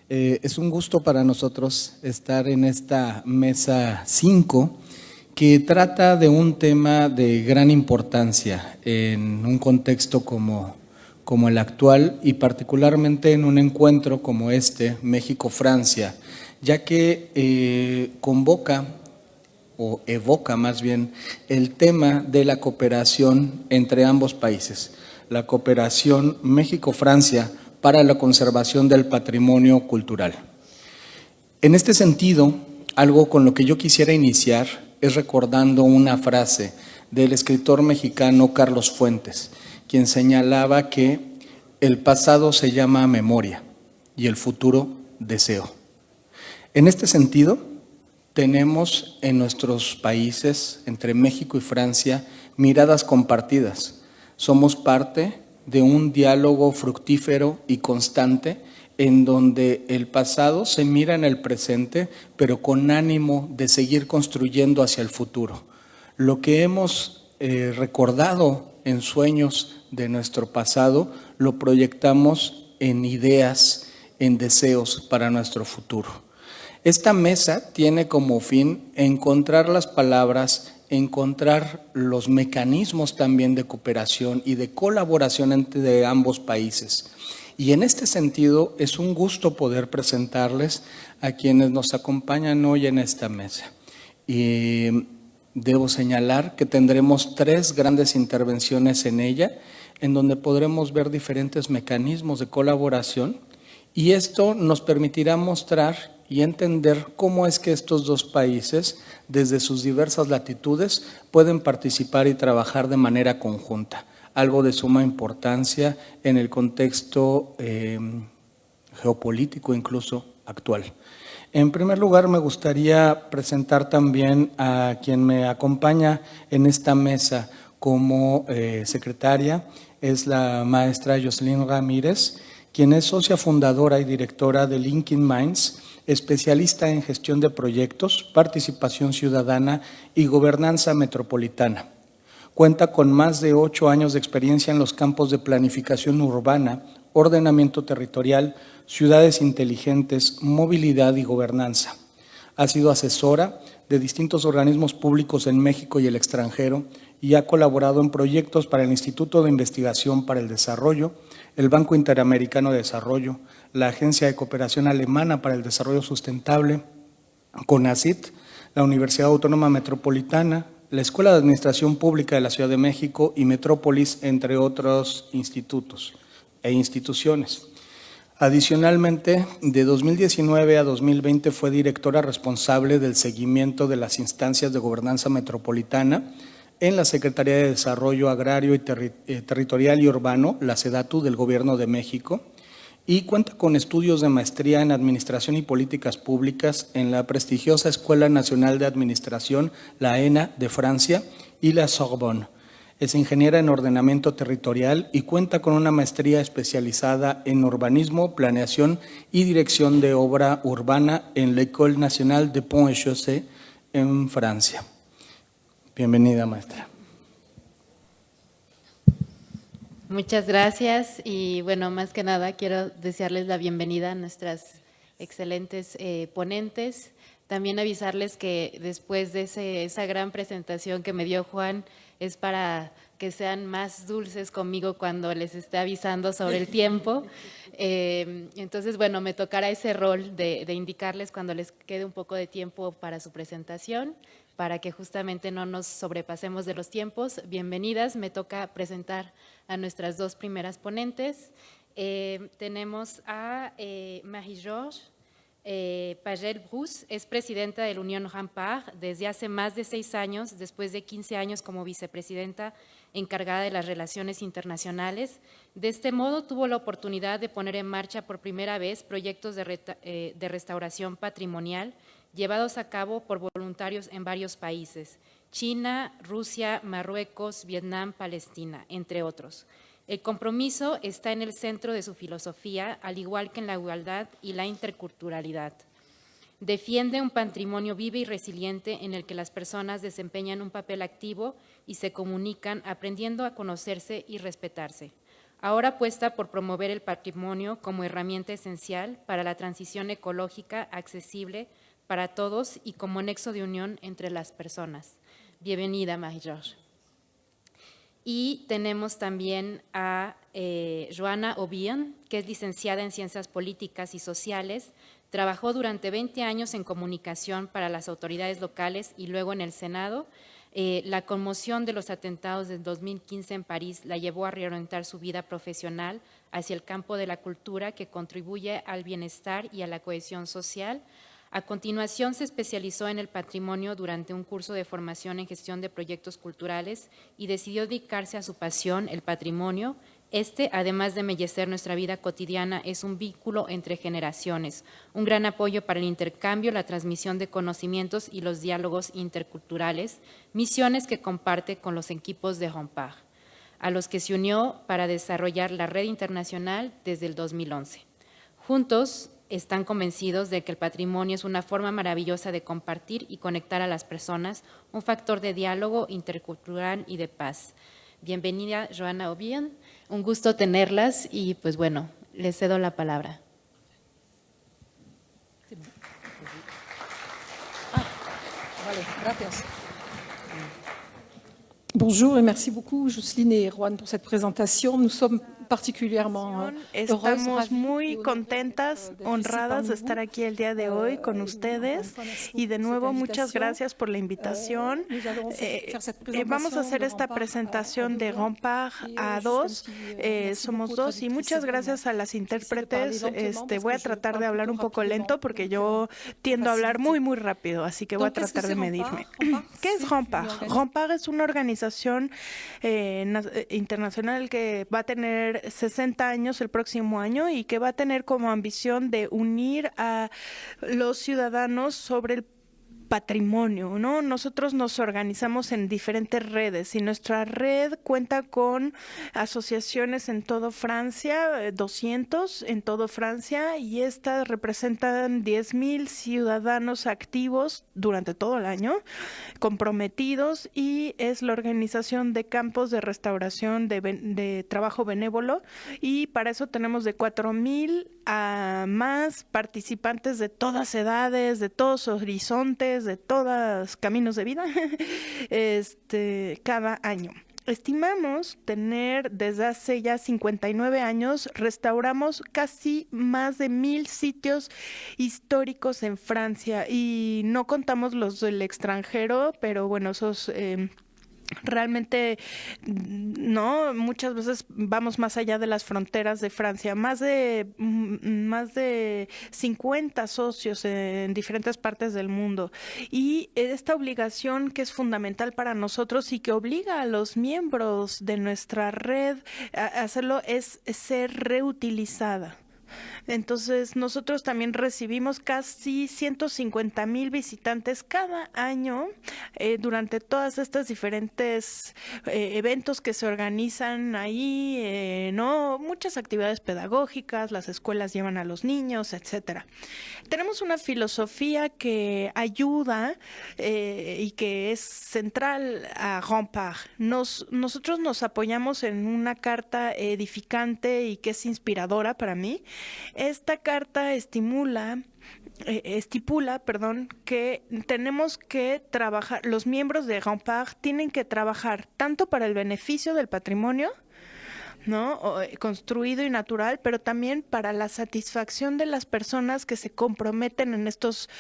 Es un gusto para nosotros estar en esta mesa 5 que trata de un tema de gran importancia en un contexto como el actual y particularmente en un encuentro como este, México-Francia, ya que convoca o evoca más bien el tema de la cooperación entre ambos países, la cooperación México-Francia para la conservación del patrimonio cultural. En este sentido, algo con lo que yo quisiera iniciar es recordando una frase del escritor mexicano Carlos Fuentes, quien señalaba que el pasado se llama memoria y el futuro deseo. En este sentido, tenemos en nuestros países, entre México y Francia, miradas compartidas. Somos parte de un diálogo fructífero y constante en donde el pasado se mira en el presente, pero con ánimo de seguir construyendo hacia el futuro. Lo que hemos recordado en sueños de nuestro pasado, lo proyectamos en ideas, en deseos para nuestro futuro. Esta mesa tiene como fin encontrar las palabras, encontrar los mecanismos también de cooperación y de colaboración entre ambos países. Y en este sentido es un gusto poder presentarles a quienes nos acompañan hoy en esta mesa. Y debo señalar que tendremos 3 grandes intervenciones en ella, en donde podremos ver diferentes mecanismos de colaboración, y esto nos permitirá mostrar y entender cómo es que estos dos países, desde sus diversas latitudes, pueden participar y trabajar de manera conjunta, algo de suma importancia en el contexto geopolítico incluso actual. En primer lugar, me gustaría presentar también a quien me acompaña en esta mesa como secretaria, es la maestra Jocelyn Ramírez, quien es socia fundadora y directora de Linking Minds, especialista en gestión de proyectos, participación ciudadana y gobernanza metropolitana. Cuenta con más de 8 años de experiencia en los campos de planificación urbana, ordenamiento territorial, ciudades inteligentes, movilidad y gobernanza. Ha sido asesora de distintos organismos públicos en México y el extranjero y ha colaborado en proyectos para el Instituto de Investigación para el Desarrollo, el Banco Interamericano de Desarrollo, la Agencia de Cooperación Alemana para el Desarrollo Sustentable, CONACYT, la Universidad Autónoma Metropolitana, la Escuela de Administración Pública de la Ciudad de México y Metrópolis, entre otros institutos e instituciones. Adicionalmente, de 2019 a 2020 fue directora responsable del seguimiento de las instancias de gobernanza metropolitana en la Secretaría de Desarrollo Agrario y Territorial y Urbano, la SEDATU del Gobierno de México, y cuenta con estudios de maestría en Administración y Políticas Públicas en la prestigiosa Escuela Nacional de Administración, la ENA de Francia, y la Sorbonne. Es ingeniera en ordenamiento territorial y cuenta con una maestría especializada en urbanismo, planeación y dirección de obra urbana en la École Nationale de Ponts et Chaussées en Francia. Bienvenida, maestra. Muchas gracias y bueno, más que nada quiero desearles la bienvenida a nuestras excelentes ponentes. También avisarles que después de esa gran presentación que me dio Juan, es para que sean más dulces conmigo cuando les esté avisando sobre el tiempo. Entonces, bueno, me tocará ese rol de indicarles cuando les quede un poco de tiempo para su presentación, para que justamente no nos sobrepasemos de los tiempos. Bienvenidas, me toca presentar a nuestras 2 primeras ponentes. Tenemos a Marie-Georges Pagel-Bruce, es presidenta de la Unión Rempart desde hace más de 6 años, después de 15 años como vicepresidenta encargada de las relaciones internacionales. De este modo, tuvo la oportunidad de poner en marcha por primera vez proyectos de restauración patrimonial llevados a cabo por voluntarios en varios países: China, Rusia, Marruecos, Vietnam, Palestina, entre otros. El compromiso está en el centro de su filosofía, al igual que en la igualdad y la interculturalidad. Defiende un patrimonio vivo y resiliente en el que las personas desempeñan un papel activo y se comunican aprendiendo a conocerse y respetarse. Ahora apuesta por promover el patrimonio como herramienta esencial para la transición ecológica accesible para todos y como nexo de unión entre las personas. Bienvenida, Marie-Georges. Y tenemos también a Joana O'Byrne, que es licenciada en Ciencias Políticas y Sociales. Trabajó durante 20 años en comunicación para las autoridades locales y luego en el Senado. La conmoción de los atentados del 2015 en París la llevó a reorientar su vida profesional hacia el campo de la cultura, que contribuye al bienestar y a la cohesión social. A continuación, se especializó en el patrimonio durante un curso de formación en gestión de proyectos culturales y decidió dedicarse a su pasión, el patrimonio. Además de embellecer nuestra vida cotidiana, es un vínculo entre generaciones, un gran apoyo para el intercambio, la transmisión de conocimientos y los diálogos interculturales, misiones que comparte con los equipos de Rempart, a los que se unió para desarrollar la red internacional desde el 2011. Juntos, están convencidos de que el patrimonio es una forma maravillosa de compartir y conectar a las personas, un factor de diálogo intercultural y de paz. Bienvenida, Joana O'Byrne. Un gusto tenerlas y, pues bueno, les cedo la palabra. Vale, gracias. Bonjour et merci beaucoup, Jocelyne et Juan, pour cette présentation. Nous sommes particulièrement Estamos muy contentas, honradas de estar aquí el día de hoy con ustedes y de nuevo muchas gracias por la invitación. Vamos a hacer esta presentación de Rempart a dos, somos dos y muchas gracias a las intérpretes. Voy a tratar de hablar un poco lento porque yo tiendo a hablar muy rápido, así que voy a tratar de medirme. ¿Qué es Rempart? Rempart es una organización internacional que va a tener 60 años el próximo año y que va a tener como ambición de unir a los ciudadanos sobre el patrimonio, ¿no? Nosotros nos organizamos en diferentes redes y nuestra red cuenta con asociaciones en toda Francia, 200 en toda Francia, y estas representan 10,000 ciudadanos activos durante todo el año, comprometidos, y es la organización de campos de restauración de trabajo benévolo, y para eso tenemos de 4,000 a más participantes de todas edades, de todos horizontes, de todos caminos de vida, cada año. Estimamos tener desde hace ya 59 años, restauramos casi más de 1,000 sitios históricos en Francia y no contamos los del extranjero, pero bueno, esos realmente no, muchas veces vamos más allá de las fronteras de Francia, más de 50 socios en diferentes partes del mundo, y esta obligación que es fundamental para nosotros y que obliga a los miembros de nuestra red a hacerlo es ser reutilizada. Entonces, nosotros también recibimos casi 150,000 visitantes cada año durante todas estas diferentes eventos que se organizan ahí, ¿no? Muchas actividades pedagógicas, las escuelas llevan a los niños, etcétera. Tenemos una filosofía que ayuda y que es central a Rempart. Nosotros nos apoyamos en una carta edificante y que es inspiradora para mí. Esta carta estipula, que tenemos que trabajar, los miembros de Rempart tienen que trabajar tanto para el beneficio del patrimonio, ¿no? Construido y natural, pero también para la satisfacción de las personas que se comprometen en estos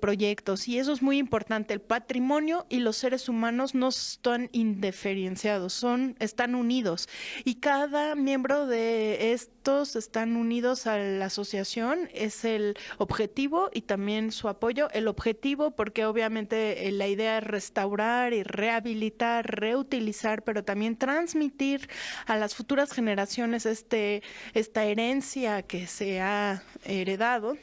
proyectos. Y eso es muy importante. El patrimonio y los seres humanos no están indiferenciados, están unidos. Y cada miembro de estos están unidos a la asociación. Es el objetivo y también su apoyo. El objetivo porque obviamente la idea es restaurar y rehabilitar, reutilizar, pero también transmitir a las futuras generaciones esta herencia que se ha heredado,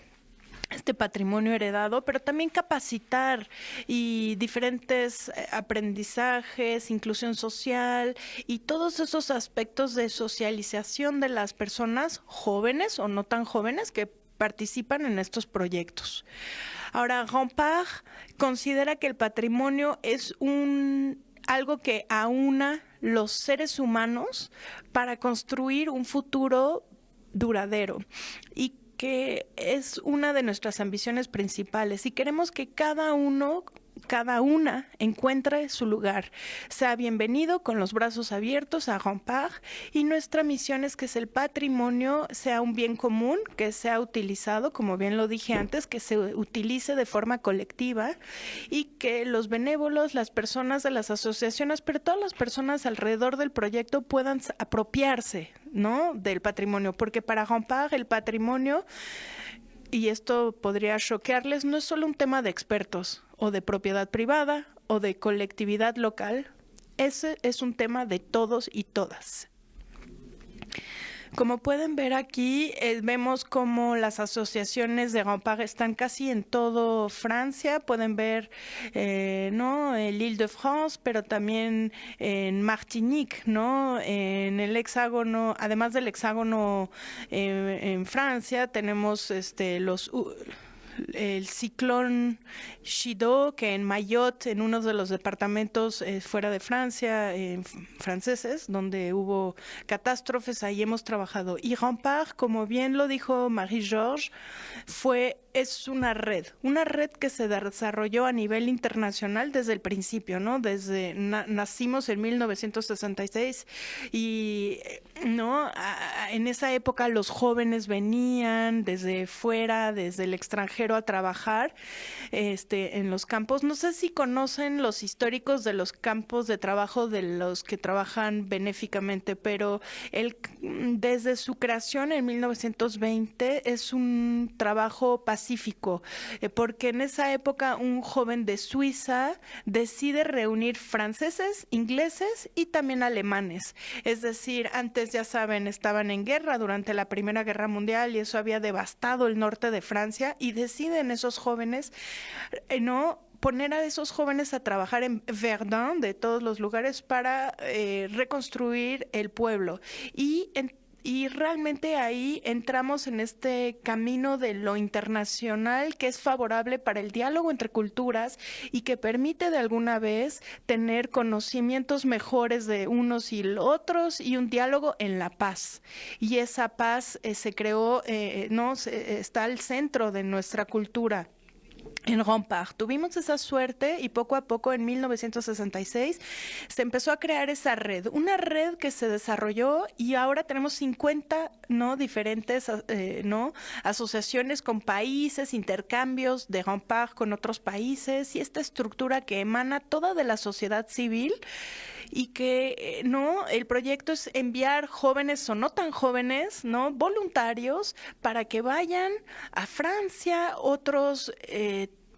este patrimonio heredado, pero también capacitar y diferentes aprendizajes, inclusión social y todos esos aspectos de socialización de las personas jóvenes o no tan jóvenes que participan en estos proyectos. Ahora, Rempart considera que el patrimonio es algo que aúna los seres humanos para construir un futuro duradero, y que es una de nuestras ambiciones principales, y queremos que cada una encuentre su lugar, sea bienvenido con los brazos abiertos a Rempart, y nuestra misión es que el patrimonio sea un bien común, que sea utilizado, como bien lo dije antes, que se utilice de forma colectiva, y que los benévolos, las personas de las asociaciones, pero todas las personas alrededor del proyecto puedan apropiarse, ¿no?, del patrimonio, porque para Rempart el patrimonio, y esto podría choquearles, no es solo un tema de expertos o de propiedad privada o de colectividad local, ese es un tema de todos y todas. Como pueden ver aquí, vemos cómo las asociaciones de Rempart están casi en todo Francia. Pueden ver, ¿no?, el Île-de-France, pero también en Martinique, ¿no?, en el hexágono, además del hexágono en Francia, tenemos el ciclón Chido, que en Mayotte, en uno de los departamentos fuera de Francia, franceses, donde hubo catástrofes, ahí hemos trabajado. Y Rempart, como bien lo dijo Marie-Georges, es una red que se desarrolló a nivel internacional desde el principio, ¿no? Nacimos en 1966 y, ¿no?, en esa época los jóvenes venían desde fuera, desde el extranjero, a trabajar en los campos. No sé si conocen los históricos de los campos de trabajo de los que trabajan benéficamente, pero desde su creación en 1920 es un trabajo pacífico, porque en esa época un joven de Suiza decide reunir franceses, ingleses y también alemanes. Es decir, antes, ya saben, estaban en guerra durante la Primera Guerra Mundial y eso había devastado el norte de Francia, y deciden esos jóvenes, ¿no?, poner a esos jóvenes a trabajar en Verdun, de todos los lugares, para reconstruir el pueblo. Y realmente ahí entramos en este camino de lo internacional, que es favorable para el diálogo entre culturas y que permite de alguna vez tener conocimientos mejores de unos y los otros, y un diálogo en la paz. Y esa paz se creó, está al centro de nuestra cultura. En Rempart tuvimos esa suerte, y poco a poco en 1966 se empezó a crear esa red, una red que se desarrolló, y ahora tenemos 50, ¿no?, diferentes asociaciones con países, intercambios de Rempart con otros países, y esta estructura que emana toda de la sociedad civil, y que el proyecto es enviar jóvenes o no tan jóvenes, ¿no?, voluntarios, para que vayan a Francia. Otros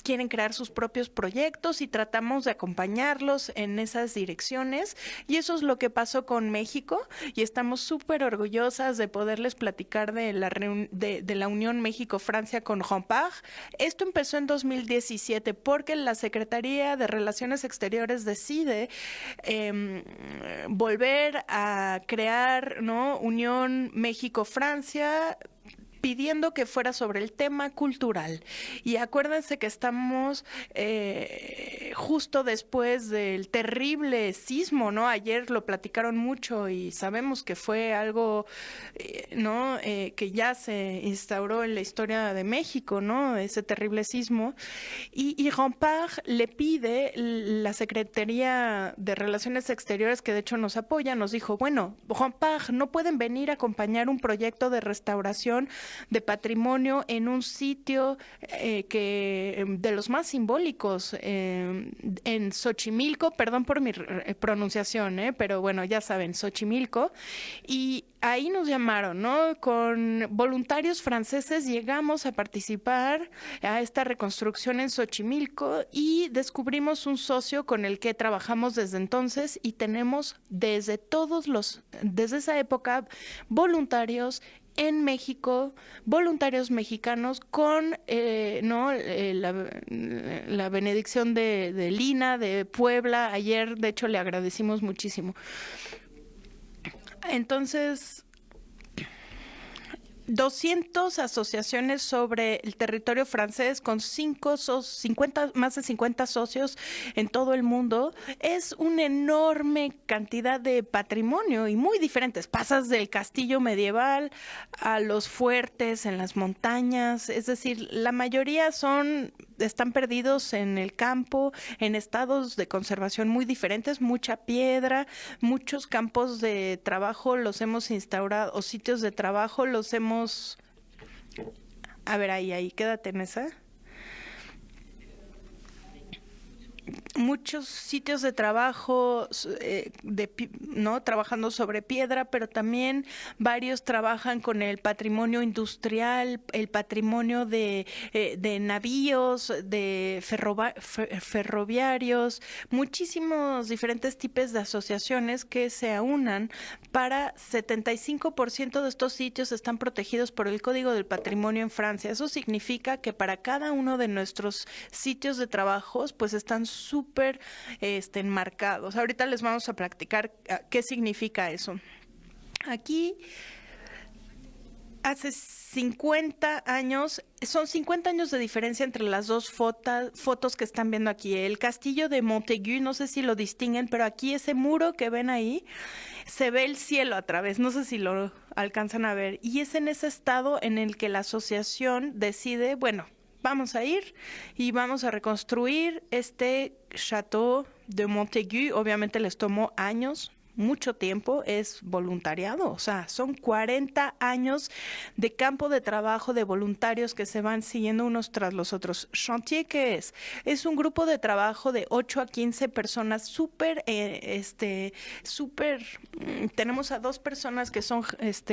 quieren crear sus propios proyectos y tratamos de acompañarlos en esas direcciones, y eso es lo que pasó con México, y estamos súper orgullosas de poderles platicar de la Unión México-Francia con Rempart. Esto empezó en 2017 porque la Secretaría de Relaciones Exteriores decide volver a crear, ¿no?, Unión México-Francia, pidiendo que fuera sobre el tema cultural. Y acuérdense que estamos justo después del terrible sismo, ¿no? Ayer lo platicaron mucho y sabemos que fue algo, que ya se instauró en la historia de México, ¿no?, ese terrible sismo. Y Rempart le pide, la Secretaría de Relaciones Exteriores, que de hecho nos apoya, nos dijo, bueno, Rempart, ¿no pueden venir a acompañar un proyecto de restauración de patrimonio en un sitio que de los más simbólicos en Xochimilco? Perdón por mi pronunciación, pero bueno, ya saben, Xochimilco. Y ahí nos llamaron, ¿no? Con voluntarios franceses llegamos a participar a esta reconstrucción en Xochimilco, y descubrimos un socio con el que trabajamos desde entonces, y tenemos desde esa época voluntarios en México, voluntarios mexicanos con la benedicción de Lina, de Puebla. Ayer, de hecho, le agradecimos muchísimo. Entonces, 200 asociaciones sobre el territorio francés con 50, más de 50 socios en todo el mundo. Es una enorme cantidad de patrimonio y muy diferentes. Pasas del castillo medieval a los fuertes en las montañas. Es decir, la mayoría están perdidos en el campo, en estados de conservación muy diferentes, mucha piedra, muchos campos de trabajo los hemos instaurado, o sitios de trabajo los hemos... A ver, ahí, quédate en esa. Muchos sitios de trabajo no trabajando sobre piedra, pero también varios trabajan con el patrimonio industrial, el patrimonio de navíos, de ferroviarios, muchísimos diferentes tipos de asociaciones que se aunan para 75% de estos sitios están protegidos por el Código del Patrimonio en Francia. Eso significa que para cada uno de nuestros sitios de trabajos, pues están súper enmarcados. Ahorita les vamos a practicar qué significa eso. Aquí, hace 50 años, son 50 años de diferencia entre las dos fotos que están viendo aquí. El castillo de Montaigu, no sé si lo distinguen, pero aquí ese muro que ven ahí, se ve el cielo a través, no sé si lo alcanzan a ver. Y es en ese estado en el que la asociación decide, bueno, vamos a ir y vamos a reconstruir este Château de Montaigu. Obviamente les tomó años, mucho tiempo, es voluntariado, o sea, son 40 años de campo de trabajo de voluntarios que se van siguiendo unos tras los otros. Chantier, ¿qué es? Es un grupo de trabajo de 8 a 15 personas, tenemos a 2 personas que son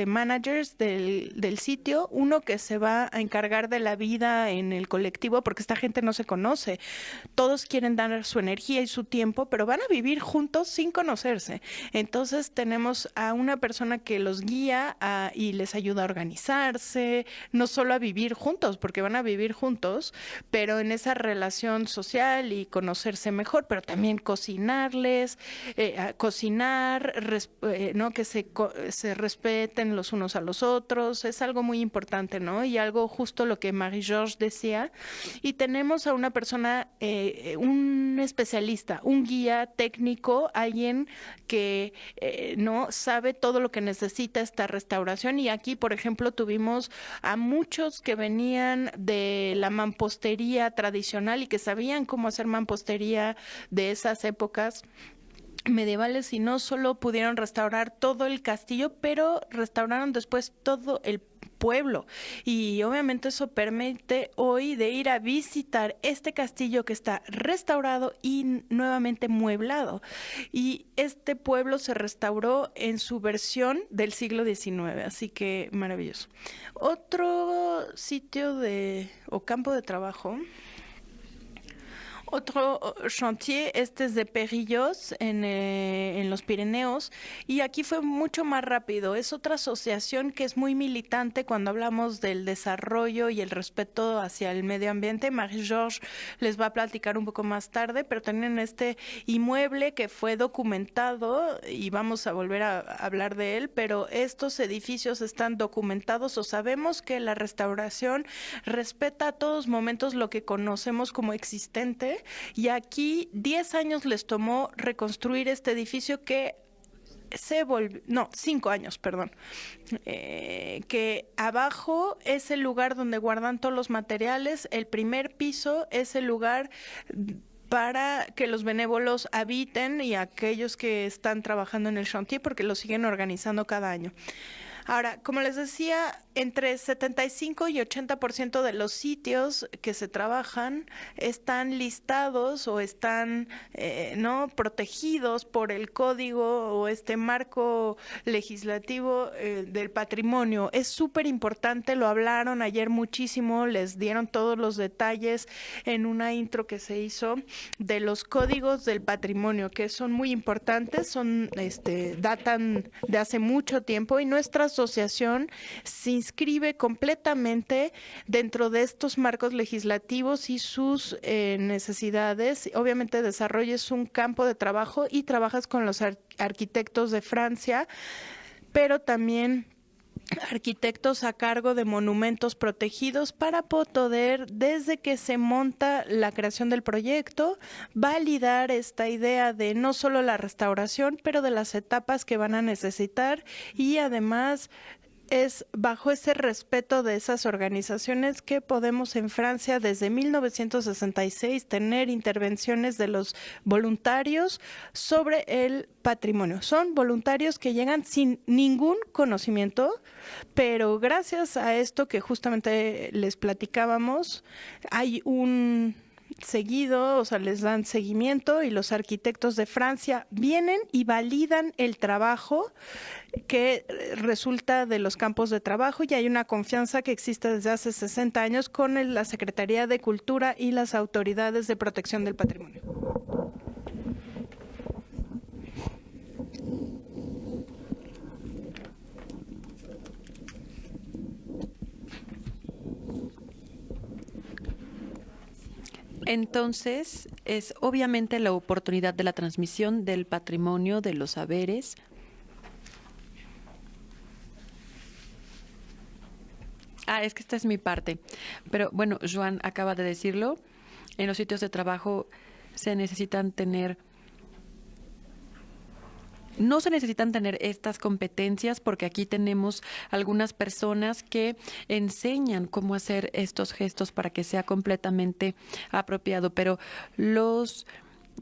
managers del sitio, uno que se va a encargar de la vida en el colectivo, porque esta gente no se conoce, todos quieren dar su energía y su tiempo, pero van a vivir juntos sin conocerse. Entonces tenemos a una persona que los guía y les ayuda a organizarse, no solo a vivir juntos, porque van a vivir juntos, pero en esa relación social y conocerse mejor, pero también cocinarles, ¿no? Que se respeten los unos a los otros, es algo muy importante, ¿no? Y algo justo lo que Marie-Georges decía. Y tenemos a una persona, un especialista, un guía técnico, alguien que no sabe todo lo que necesita esta restauración. Y aquí, por ejemplo, tuvimos a muchos que venían de la mampostería tradicional y que sabían cómo hacer mampostería de esas épocas medievales, y no solo pudieron restaurar todo el castillo, pero restauraron después todo el pueblo. Y obviamente eso permite hoy de ir a visitar este castillo que está restaurado y nuevamente mueblado. Y este pueblo se restauró en su versión del siglo XIX, así que maravilloso. Otro sitio o campo de trabajo. Otro chantier, este es de Perillos, en los Pirineos, y aquí fue mucho más rápido. Es otra asociación que es muy militante cuando hablamos del desarrollo y el respeto hacia el medio ambiente. Marie-Georges les va a platicar un poco más tarde, pero tienen este inmueble que fue documentado y vamos a volver a hablar de él, pero estos edificios están documentados, o sabemos que la restauración respeta a todos momentos lo que conocemos como existente. Y aquí 10 años les tomó reconstruir este edificio que 5 años, perdón, que abajo es el lugar donde guardan todos los materiales, el primer piso es el lugar para que los benévolos habiten y aquellos que están trabajando en el chantier, porque lo siguen organizando cada año. Ahora, como les decía, entre 75 y 80% de los sitios que se trabajan están listados o están no protegidos por el código o este marco legislativo del patrimonio. Es súper importante, lo hablaron ayer muchísimo, les dieron todos los detalles en una intro que se hizo de los códigos del patrimonio, que son muy importantes, datan de hace mucho tiempo, y nuestra asociación se inscribe completamente dentro de estos marcos legislativos y sus necesidades. Obviamente desarrolles un campo de trabajo y trabajas con los arquitectos de Francia, pero también arquitectos a cargo de monumentos protegidos para poder, desde que se monta la creación del proyecto, validar esta idea de no solo la restauración, pero de las etapas que van a necesitar, y además es bajo ese respeto de esas organizaciones que podemos en Francia desde 1966 tener intervenciones de los voluntarios sobre el patrimonio. Son voluntarios que llegan sin ningún conocimiento, pero gracias a esto que justamente les platicábamos, hay un seguido, o sea, les dan seguimiento, y los arquitectos de Francia vienen y validan el trabajo que resulta de los campos de trabajo, y hay una confianza que existe desde hace 60 años con la Secretaría de Cultura y las autoridades de protección del patrimonio. Entonces, es obviamente la oportunidad de la transmisión del patrimonio, de los saberes. Es que esta es mi parte. Pero bueno, Joan acaba de decirlo. En los sitios de trabajo no se necesitan tener estas competencias, porque aquí tenemos algunas personas que enseñan cómo hacer estos gestos para que sea completamente apropiado, pero los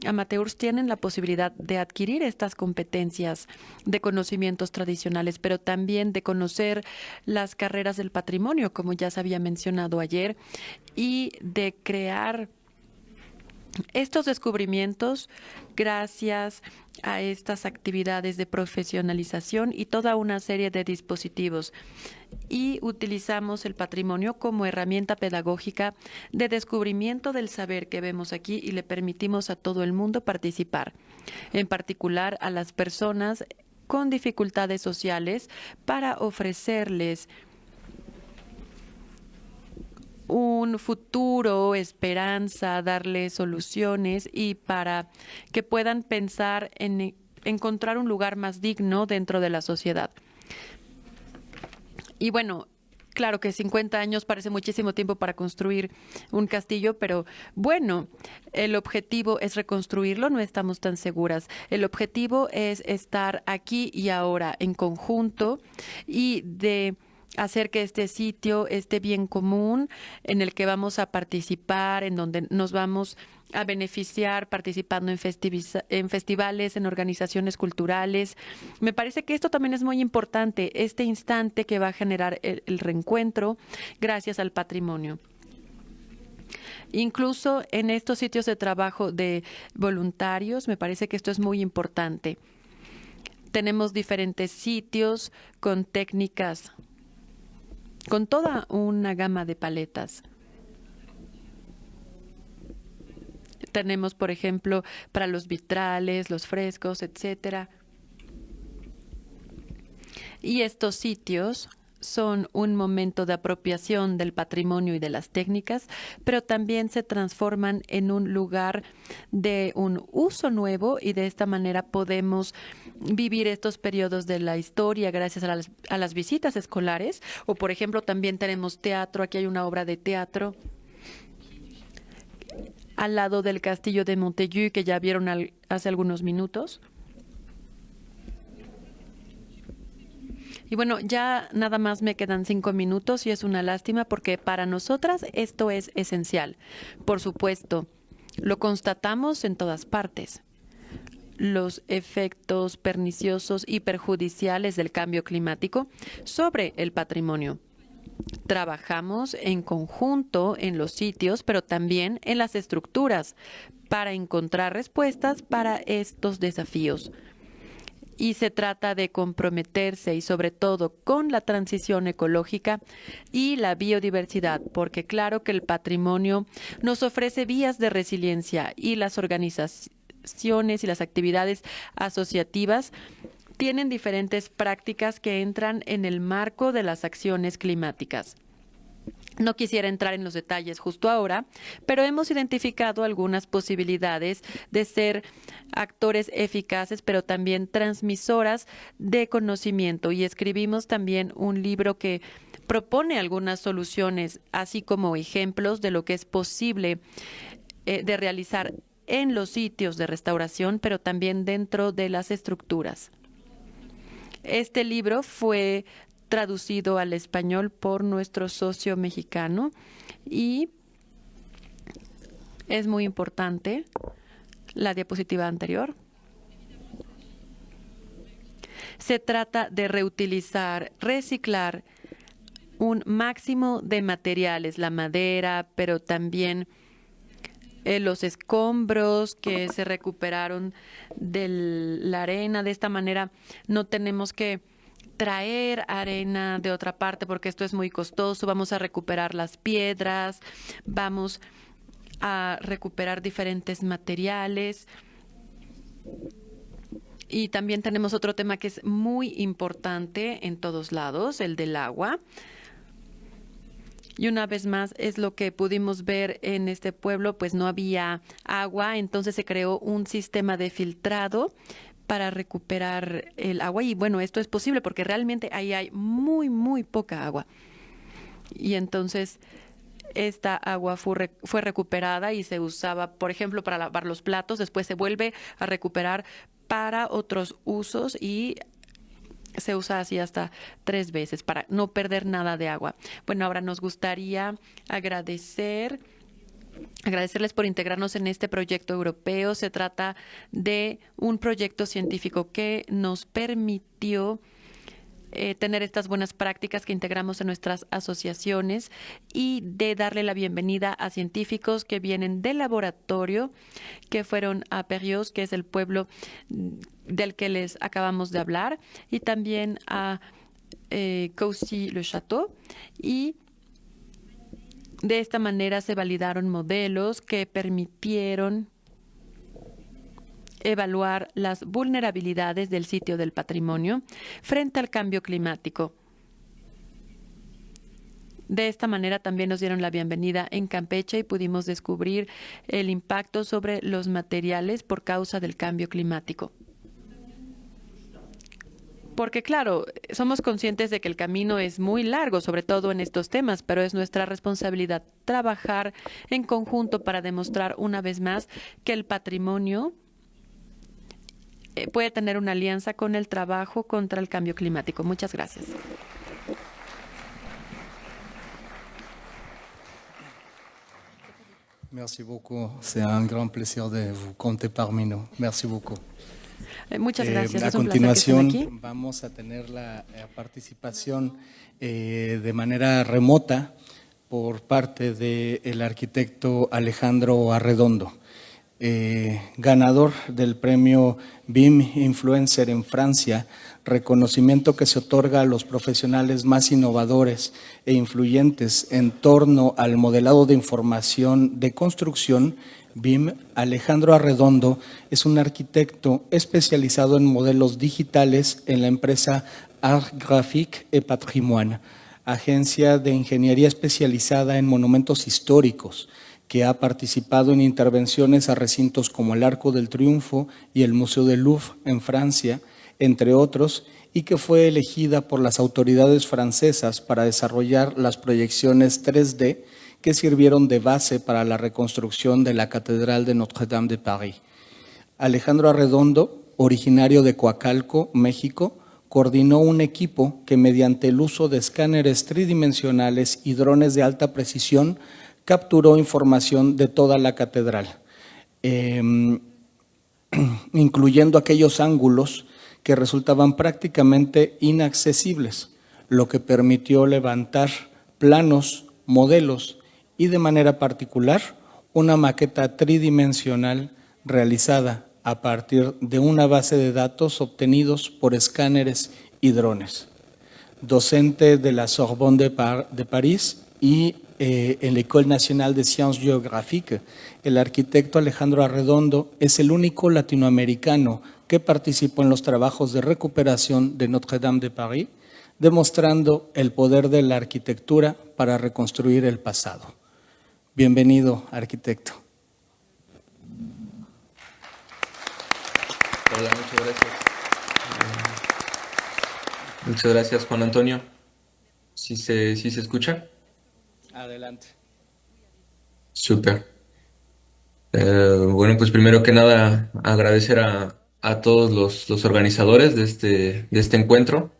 amateurs tienen la posibilidad de adquirir estas competencias de conocimientos tradicionales, pero también de conocer las carreras del patrimonio, como ya se había mencionado ayer, y de crear estos descubrimientos gracias a estas actividades de profesionalización y toda una serie de dispositivos. Y utilizamos el patrimonio como herramienta pedagógica de descubrimiento del saber que vemos aquí, y le permitimos a todo el mundo participar, en particular a las personas con dificultades sociales, para ofrecerles un futuro, esperanza, darles soluciones, y para que puedan pensar en encontrar un lugar más digno dentro de la sociedad. Y bueno, claro que 50 años parece muchísimo tiempo para construir un castillo, pero bueno, el objetivo es reconstruirlo, no estamos tan seguras. El objetivo es estar aquí y ahora en conjunto, y de hacer que este sitio, este bien común en el que vamos a participar, en donde nos vamos a beneficiar participando en festivales, en organizaciones culturales. Me parece que esto también es muy importante, este instante que va a generar el reencuentro gracias al patrimonio. Incluso en estos sitios de trabajo de voluntarios, me parece que esto es muy importante. Tenemos diferentes sitios con técnicas, con toda una gama de paletas. Tenemos, por ejemplo, para los vitrales, los frescos, etcétera. Y estos sitios son un momento de apropiación del patrimonio y de las técnicas, pero también se transforman en un lugar de un uso nuevo, y de esta manera podemos vivir estos periodos de la historia gracias a las visitas escolares. O, por ejemplo, también tenemos teatro. Aquí hay una obra de teatro al lado del castillo de Montaigu, que ya vieron hace algunos minutos. Y bueno, ya nada más me quedan 5 minutos, y es una lástima, porque para nosotras esto es esencial. Por supuesto, lo constatamos en todas partes. Los efectos perniciosos y perjudiciales del cambio climático sobre el patrimonio. Trabajamos en conjunto en los sitios, pero también en las estructuras, para encontrar respuestas para estos desafíos. Y se trata de comprometerse, y sobre todo con la transición ecológica y la biodiversidad, porque claro que el patrimonio nos ofrece vías de resiliencia, y las organizaciones y las actividades asociativas tienen diferentes prácticas que entran en el marco de las acciones climáticas. No quisiera entrar en los detalles justo ahora, pero hemos identificado algunas posibilidades de ser actores eficaces, pero también transmisoras de conocimiento. Y escribimos también un libro que propone algunas soluciones, así como ejemplos de lo que es posible de realizar en los sitios de restauración, pero también dentro de las estructuras. Este libro fue traducido al español por nuestro socio mexicano y es muy importante la diapositiva anterior. Se trata de reutilizar, reciclar un máximo de materiales, la madera, pero también los escombros que se recuperaron de la arena. De esta manera no tenemos que traer arena de otra parte porque esto es muy costoso. Vamos a recuperar las piedras, vamos a recuperar diferentes materiales. Y también tenemos otro tema que es muy importante en todos lados, el del agua. Y una vez más es lo que pudimos ver en este pueblo, pues no había agua, entonces se creó un sistema de filtrado para recuperar el agua. Y bueno, esto es posible porque realmente ahí hay muy poca agua. Y entonces esta agua fue recuperada y se usaba, por ejemplo, para lavar los platos. Después se vuelve a recuperar para otros usos y se usa así hasta 3 veces para no perder nada de agua. Bueno, ahora nos gustaría agradecerles por integrarnos en este proyecto europeo. Se trata de un proyecto científico que nos permitió tener estas buenas prácticas que integramos en nuestras asociaciones y de darle la bienvenida a científicos que vienen del laboratorio, que fueron a Perrios, que es el pueblo del que les acabamos de hablar, y también a Coucy-le-Château. Y de esta manera se validaron modelos que permitieron evaluar las vulnerabilidades del sitio del patrimonio frente al cambio climático. De esta manera también nos dieron la bienvenida en Campeche y pudimos descubrir el impacto sobre los materiales por causa del cambio climático. Porque claro, somos conscientes de que el camino es muy largo, sobre todo en estos temas, pero es nuestra responsabilidad trabajar en conjunto para demostrar una vez más que el patrimonio puede tener una alianza con el trabajo contra el cambio climático. Muchas gracias. Merci beaucoup. C'est un grand plaisir de vous compter parmi nous. Merci beaucoup. Muchas gracias. A Es un placer que estén continuación aquí. vamos a tener la participación de manera remota por parte del arquitecto Alejandro Arredondo, ganador del premio BIM Influencer en Francia, reconocimiento que se otorga a los profesionales más innovadores e influyentes en torno al modelado de información de construcción. BIM. Alejandro Arredondo es un arquitecto especializado en modelos digitales en la empresa Art Graphique et Patrimoine, agencia de ingeniería especializada en monumentos históricos, que ha participado en intervenciones a recintos como el Arco del Triunfo y el Museo del Louvre en Francia, entre otros, y que fue elegida por las autoridades francesas para desarrollar las proyecciones 3D que sirvieron de base para la reconstrucción de la Catedral de Notre-Dame de París. Alejandro Arredondo, originario de Coacalco, México, coordinó un equipo que mediante el uso de escáneres tridimensionales y drones de alta precisión capturó información de toda la catedral, incluyendo aquellos ángulos que resultaban prácticamente inaccesibles, lo que permitió levantar planos, modelos y de manera particular una maqueta tridimensional realizada a partir de una base de datos obtenidos por escáneres y drones. Docente de la Sorbonne de París y en la École Nationale de Sciences Géographiques, el arquitecto Alejandro Arredondo es el único latinoamericano que participó en los trabajos de recuperación de Notre-Dame de París demostrando el poder de la arquitectura para reconstruir el pasado. Bienvenido, arquitecto. Hola, muchas gracias. Muchas gracias, Juan Antonio. ¿Sí se escucha? Adelante. Súper. Bueno, pues primero que nada agradecer a todos los organizadores de este encuentro.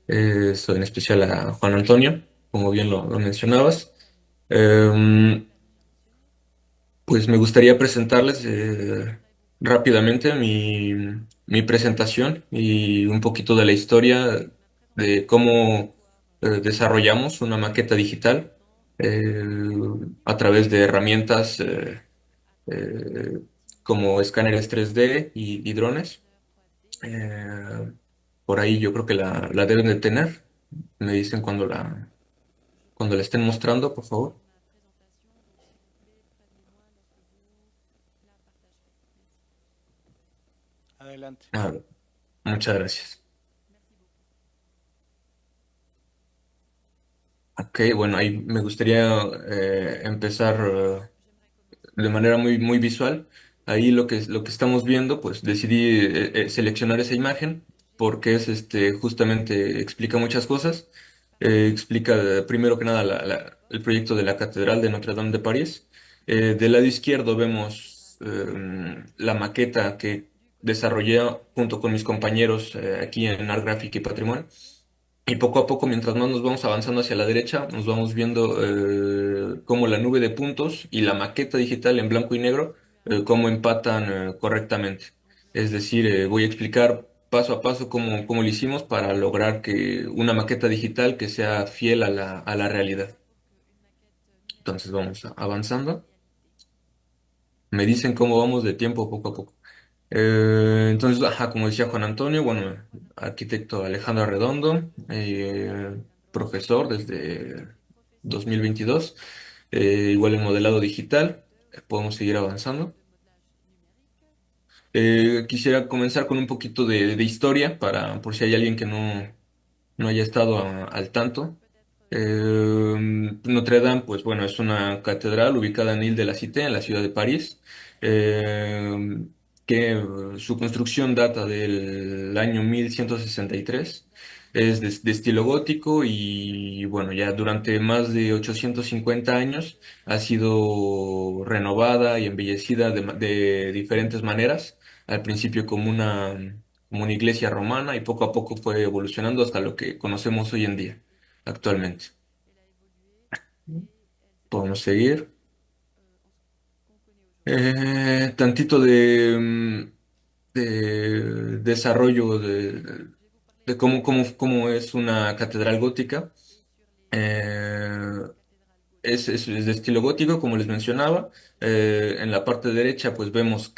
En especial a Juan Antonio, como bien lo mencionabas. Pues me gustaría presentarles rápidamente mi presentación y un poquito de la historia de cómo desarrollamos una maqueta digital eh, a través de herramientas eh, como escáneres 3D y drones. Eh, por ahí yo creo que la deben de tener. Me dicen cuando la estén mostrando, por favor. Adelante. Ah, muchas gracias. Ok, bueno, ahí me gustaría empezar de manera muy visual. Ahí lo que estamos viendo, pues decidí seleccionar esa imagen porque es justamente explica muchas cosas. Explica primero que nada el proyecto de la Catedral de Notre Dame de París. Del lado izquierdo vemos la maqueta que desarrollé junto con mis compañeros aquí en Art Graphic y Patrimonio. Y poco a poco, mientras más nos vamos avanzando hacia la derecha, nos vamos viendo cómo la nube de puntos y la maqueta digital en blanco y negro, cómo empatan correctamente. Es decir, voy a explicar paso a paso cómo lo hicimos para lograr que una maqueta digital que sea fiel a a la realidad. Entonces vamos avanzando. Me dicen cómo vamos de tiempo poco a poco. Entonces, ajá, como decía Juan Antonio, bueno, arquitecto Alejandro Redondo, profesor desde 2022, igual en modelado digital, podemos seguir avanzando. Quisiera comenzar con un poquito de historia para por si hay alguien que no haya estado al tanto. Notre Dame, pues bueno, es una catedral ubicada en Ile de la Cité, en la ciudad de París, eh, que su construcción data del año 1163. Es de estilo gótico y bueno, ya durante más de 850 años ha sido renovada y embellecida de diferentes maneras. Al principio como una iglesia romana y poco a poco fue evolucionando hasta lo que conocemos hoy en día, actualmente. Podemos seguir. Tantito de desarrollo de cómo es una catedral gótica. Eh, es de estilo gótico, como les mencionaba. En la parte derecha, pues vemos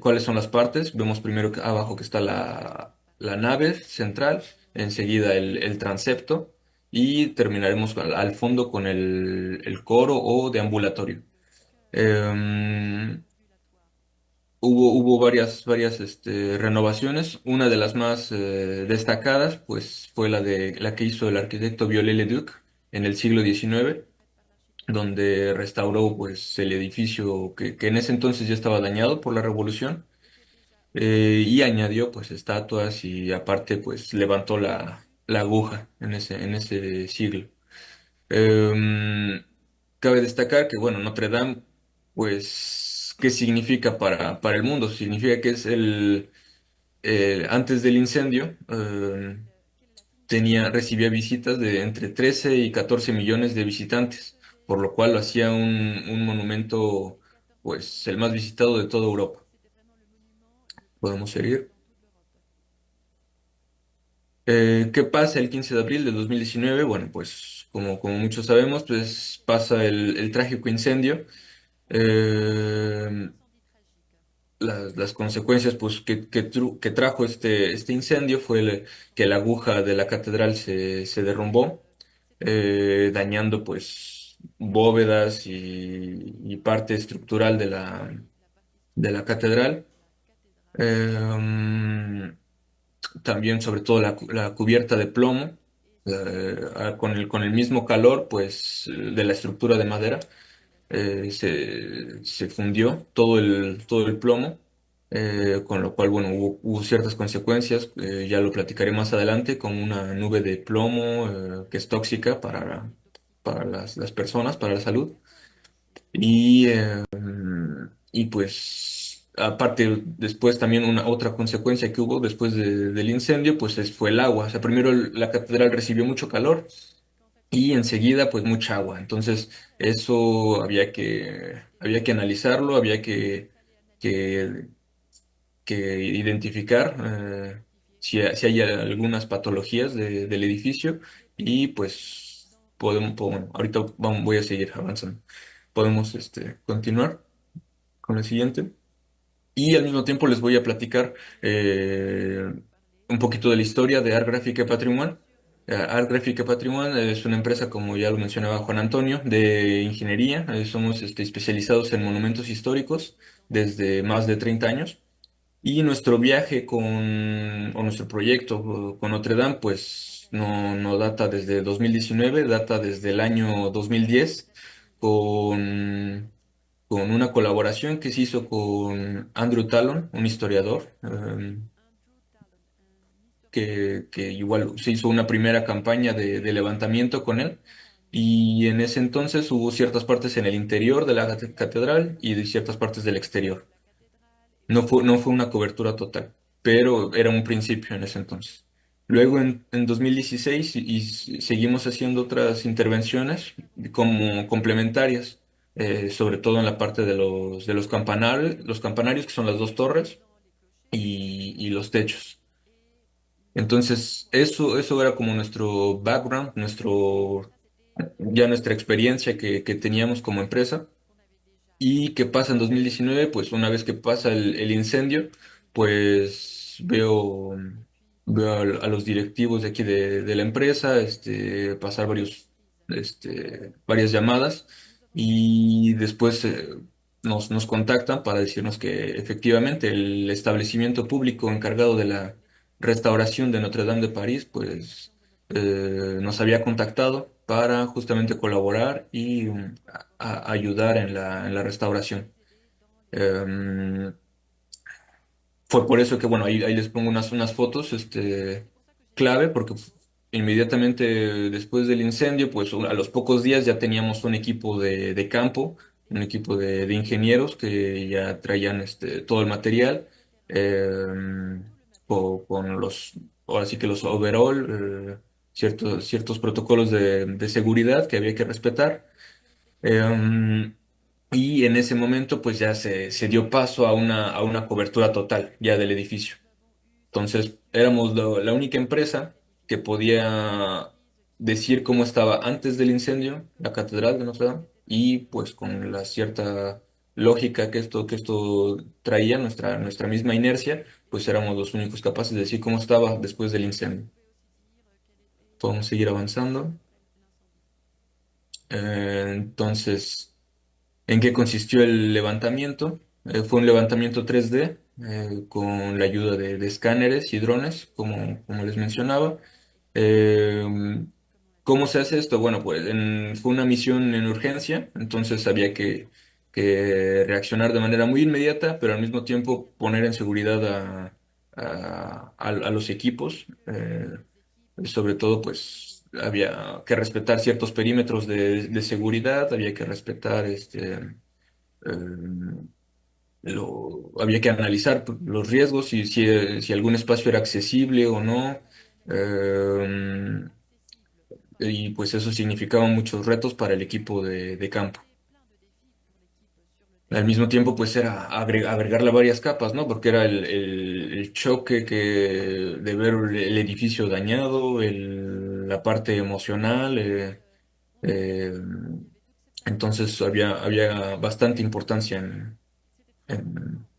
cuáles son las partes. Vemos primero abajo que está la nave central, enseguida el transepto y terminaremos al fondo con el coro o deambulatorio. Em, hubo varias renovaciones. Una de las más destacadas, pues, fue la que hizo el arquitecto Viollet-le-Duc en el siglo XIX, donde restauró pues el edificio que en ese entonces ya estaba dañado por la revolución y añadió pues estatuas y aparte pues levantó la aguja en ese siglo. Em, Cabe destacar que bueno, Notre Dame pues ¿qué significa para el mundo? Significa que es antes del incendio recibía visitas de entre 13 y 14 millones de visitantes, por lo cual lo hacía un monumento, pues, el más visitado de toda Europa. Podemos seguir. ¿Qué pasa el 15 de abril de 2019? Bueno, pues, como muchos sabemos, pues pasa el trágico incendio. Eh, las consecuencias pues, que trajo este incendio fue que la aguja de la catedral se derrumbó, dañando pues bóvedas y parte estructural de la catedral. Eh, También sobre todo la cubierta de plomo con el mismo calor, pues, de la estructura de madera, se fundió todo el plomo, con lo cual, bueno, hubo ciertas consecuencias, ya lo platicaré más adelante, como una nube de plomo, que es tóxica para las personas, para la salud. Y, y pues, aparte, después también una otra consecuencia que hubo después del incendio, pues fue el agua. O sea, primero la catedral recibió mucho calor y enseguida pues mucha agua. Entonces eso había que analizarlo, había que, que identificar, si hay algunas patologías del edificio y pues bueno, ahorita voy a seguir avanzando. Podemos continuar con el siguiente. Y al mismo tiempo les voy a platicar, un poquito de la historia de Art Gráfica y Patrimoine. Art Gráfica y Patrimoine es una empresa, como ya lo mencionaba Juan Antonio, de ingeniería. Somos especializados en monumentos históricos desde más de 30 años. Y nuestro viaje o nuestro proyecto con Notre Dame, pues no data desde 2019, data desde el año 2010, con con una colaboración que se hizo con Andrew Tallon, un historiador, que igual se hizo una primera campaña de levantamiento con él. Y en ese entonces hubo ciertas partes en el interior de la catedral y de ciertas partes del exterior. No fue una cobertura total, pero era un principio en ese entonces. Luego en 2016 seguimos haciendo otras intervenciones como complementarias, sobre todo en la parte de los campanarios, que son las dos torres, y los techos. Entonces, eso era como nuestro background, ya nuestra experiencia que teníamos como empresa. ¿Y qué pasa en 2019? Pues una vez que pasa el incendio, pues veo a los directivos de aquí de la empresa, pasar varias llamadas, y después, nos contactan para decirnos que efectivamente el establecimiento público encargado de la restauración de Notre Dame de París, pues, nos había contactado para justamente colaborar y, ayudar en la restauración. Em, Fue por eso que, bueno, ahí les pongo unas fotos, clave, porque inmediatamente después del incendio, pues a los pocos días ya teníamos un equipo de campo, un equipo de ingenieros que ya traían todo el material, con ahora sí que los overall, ciertos protocolos de seguridad que había que respetar. Em, y en ese momento, pues ya se dio paso a una cobertura total ya del edificio. Entonces, éramos la única empresa que podía decir cómo estaba antes del incendio la Catedral de Notre Dame, y pues con la cierta lógica que esto traía, nuestra misma inercia, pues éramos los únicos capaces de decir cómo estaba después del incendio. Podemos seguir avanzando. Entonces, ¿en qué consistió el levantamiento? Fue un levantamiento 3D, con la ayuda de escáneres y drones, como les mencionaba. Eh, ¿Cómo se hace esto? Bueno, pues fue una misión en urgencia, entonces había que reaccionar de manera muy inmediata, pero al mismo tiempo poner en seguridad a los equipos. Sobre todo, pues había que respetar ciertos perímetros de seguridad, había que respetar, había que analizar los riesgos, si algún espacio era accesible o no. eh, y pues eso significaba muchos retos para el equipo de campo. Al mismo tiempo, pues era agregarle varias capas, ¿no? Porque era el choque de ver el edificio dañado, la parte emocional. Eh, entonces había bastante importancia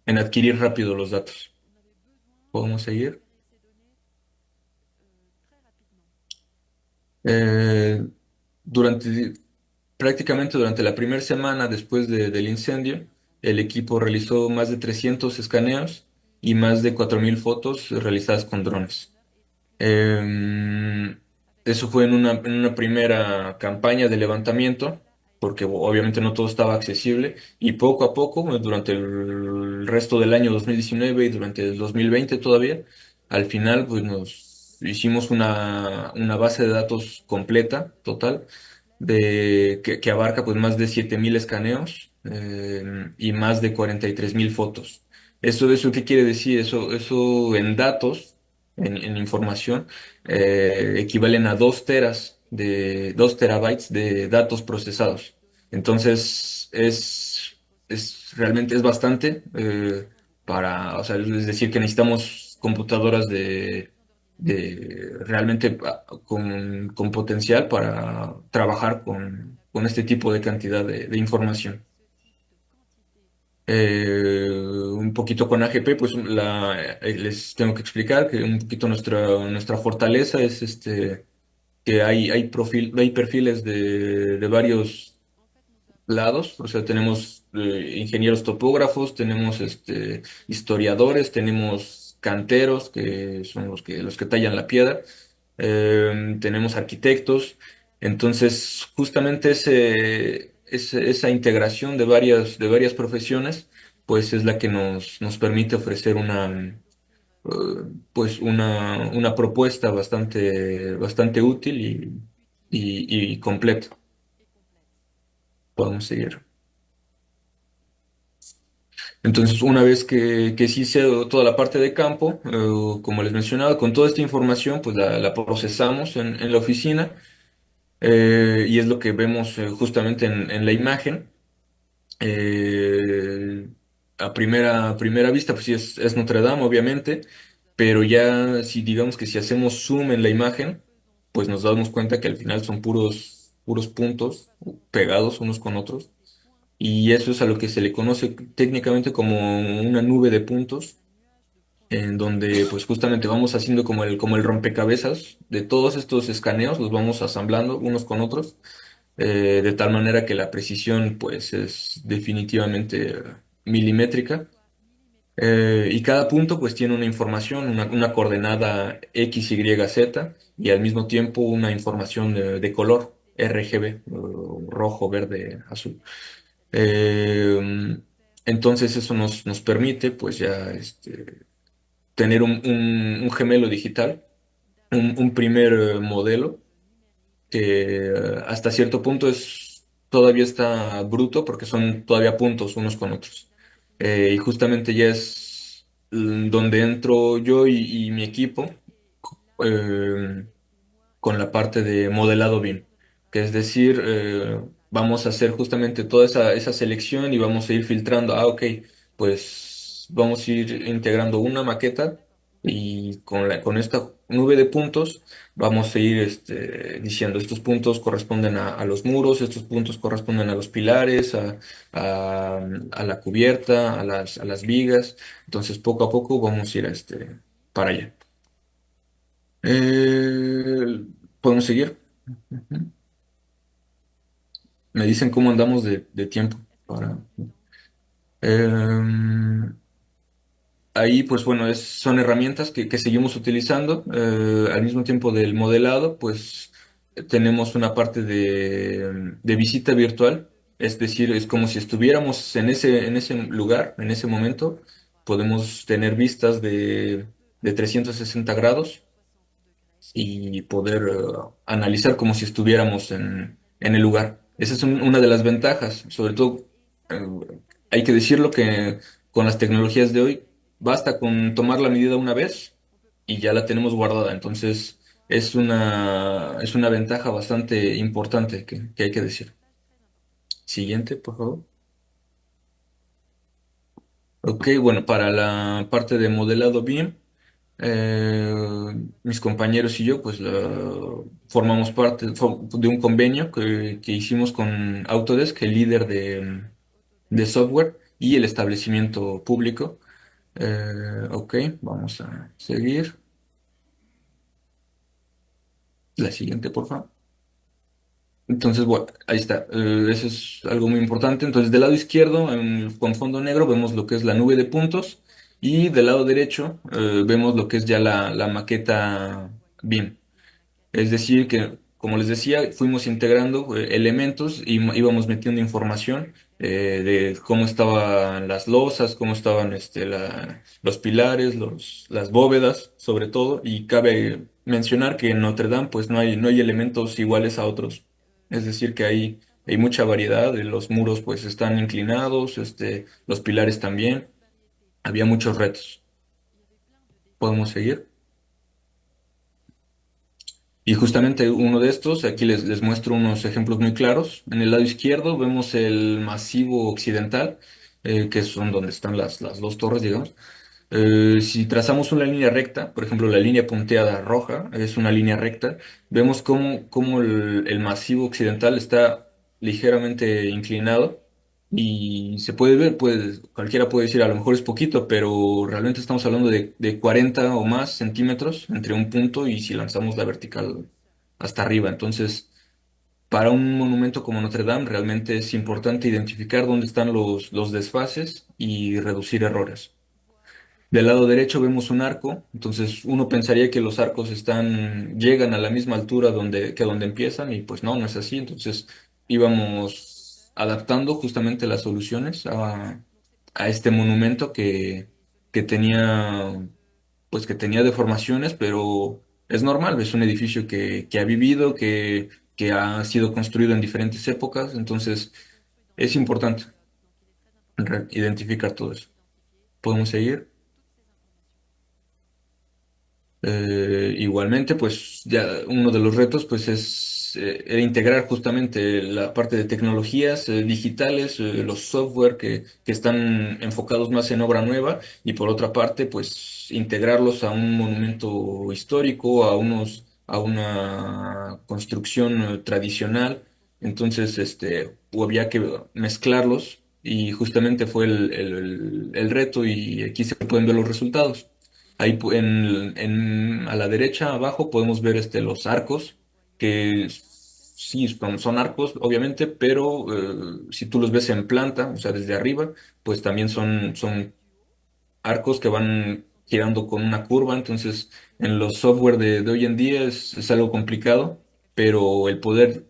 en adquirir rápido los datos. ¿Podemos seguir? Eh, durante, Prácticamente durante la primera semana después del incendio, el equipo realizó más de 300 escaneos y más de 4.000 fotos realizadas con drones. Em, Eso fue en una primera campaña de levantamiento, porque obviamente no todo estaba accesible, y poco a poco, durante el resto del año 2019 y durante el 2020 todavía, al final pues nos hicimos una base de datos completa, total, que abarca pues más de 7.000 escaneos y más de 43.000 fotos. ¿Eso qué quiere decir? Eso en datos, en información equivalen a 2 terabytes de datos procesados. Entonces, realmente es bastante o sea, es decir, que necesitamos computadoras realmente con potencial para trabajar con este tipo de cantidad de información. Un poquito con AGP, pues les tengo que explicar que un poquito nuestra fortaleza es que hay perfiles de varios lados, o sea, tenemos ingenieros topógrafos, tenemos historiadores, tenemos canteros, que son los que tallan la piedra, tenemos arquitectos, entonces justamente esa integración de varias profesiones, pues es la que nos permite ofrecer pues una propuesta bastante útil y completa. Podemos seguir. Entonces, una vez que sí hice toda la parte de campo, como les mencionaba, con toda esta información, pues la procesamos en la oficina y es lo que vemos justamente en la imagen. Eh, a primera vista, pues sí es Notre Dame, obviamente, pero ya si digamos que si hacemos zoom en la imagen, pues nos damos cuenta que al final son puros puntos pegados unos con otros. Y eso es a lo que se le conoce técnicamente como una nube de puntos, en donde pues justamente vamos haciendo como el rompecabezas de todos estos escaneos, los vamos asamblando unos con otros, de tal manera que la precisión pues es definitivamente milimétrica. Y cada punto pues tiene una información, una coordenada X, Y, Z, y al mismo tiempo una información de color RGB, rojo, verde, azul. Eh, entonces eso nos permite pues ya tener un gemelo digital, un primer modelo que hasta cierto punto todavía está bruto porque son todavía puntos unos con otros. Y justamente ya es donde entro yo y mi equipo eh, con la parte de modelado BIM, que es decir, vamos a hacer justamente toda esa selección y vamos a ir filtrando, ok, pues vamos a ir integrando una maqueta y con esta nube de puntos vamos a ir diciendo estos puntos corresponden a los muros, estos puntos corresponden a los pilares, a- a la cubierta, a las vigas, entonces poco a poco vamos a ir para allá. ¿Podemos seguir? Ujú. Me dicen cómo andamos de tiempo para. Em, Ahí, pues bueno, son herramientas que seguimos utilizando. Al mismo tiempo del modelado, pues tenemos una parte de visita virtual. Es decir, es como si estuviéramos en ese lugar, en ese momento. Podemos tener vistas de 360 grados y poder analizar como si estuviéramos en el lugar. Esa es una de las ventajas, sobre todo, eh, hay que decirlo que con las tecnologías de hoy basta con tomar la medida una vez y ya la tenemos guardada. Entonces es una ventaja bastante importante que hay que decir. Siguiente, por favor. Ok, bueno, para la parte de modelado BIM. Mis compañeros y yo, pues formamos parte de un convenio que hicimos con Autodesk, el líder de software y el establecimiento público. Ok, vamos a seguir. La siguiente, por favor. Entonces, bueno, ahí está. Eso es algo muy importante. Entonces, del lado izquierdo, con fondo negro, vemos lo que es la nube de puntos. Y del lado derecho, vemos lo que es ya la maqueta BIM. Es decir, que, como les decía, fuimos integrando elementos y íbamos metiendo información de cómo estaban las losas, cómo estaban los pilares, las bóvedas, sobre todo. Y cabe mencionar que en Notre Dame, pues no hay elementos iguales a otros. Es decir, que hay mucha variedad. Los muros, pues, están inclinados, los pilares también. Había muchos retos. ¿Podemos seguir? Y justamente uno de estos, aquí les muestro unos ejemplos muy claros. En el lado izquierdo vemos el masivo occidental, que son donde están las dos torres, digamos. Si trazamos una línea recta, por ejemplo, la línea punteada roja es una línea recta, vemos cómo el masivo occidental está ligeramente inclinado y se puede ver, pues cualquiera puede decir, a lo mejor es poquito, pero realmente estamos hablando de 40 o más centímetros entre un punto y si lanzamos la vertical hasta arriba. Entonces, para un monumento como Notre Dame, realmente es importante identificar dónde están los desfases y reducir errores. Del lado derecho vemos un arco, entonces uno pensaría que los arcos llegan a la misma altura que donde empiezan y pues no es así. Entonces íbamos adaptando justamente las soluciones a este monumento que tenía, pues que tenía deformaciones, pero es normal, es un edificio que ha vivido, que ha sido construido en diferentes épocas, entonces es importante identificar todo eso. ¿Podemos seguir? Igualmente, pues ya uno de los retos pues es era integrar justamente la parte de tecnologías digitales, los software que están enfocados más en obra nueva y por otra parte pues integrarlos a un monumento histórico, a una construcción tradicional. Entonces, había que mezclarlos y justamente fue el reto y aquí se pueden ver los resultados. Ahí a la derecha, abajo, podemos ver los arcos, que sí son arcos, obviamente, pero si tú los ves en planta, o sea, desde arriba, pues también son arcos que van girando con una curva. Entonces, en los software de hoy en día es algo complicado, pero el poder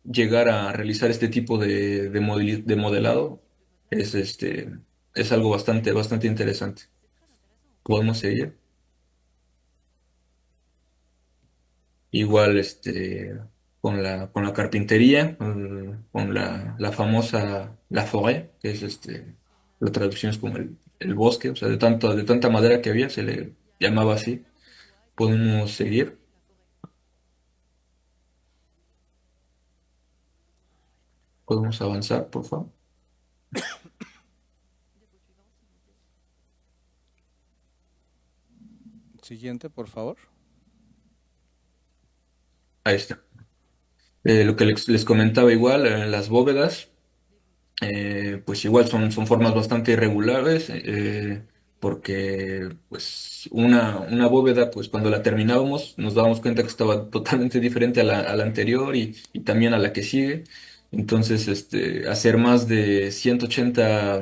llegar a realizar este tipo de modelado es algo bastante interesante. ¿Podemos seguir? Igual con la carpintería, con la famosa la forêt, que es la traducción es como el bosque, o sea, de tanta madera que había, se le llamaba así. Podemos seguir. Podemos avanzar, por favor. Siguiente, por favor. Ahí está. Lo que les comentaba igual, las bóvedas. Pues igual son formas bastante irregulares, porque pues una bóveda, pues cuando la terminábamos nos dábamos cuenta que estaba totalmente diferente a la anterior y también a la que sigue. Entonces, hacer más de 180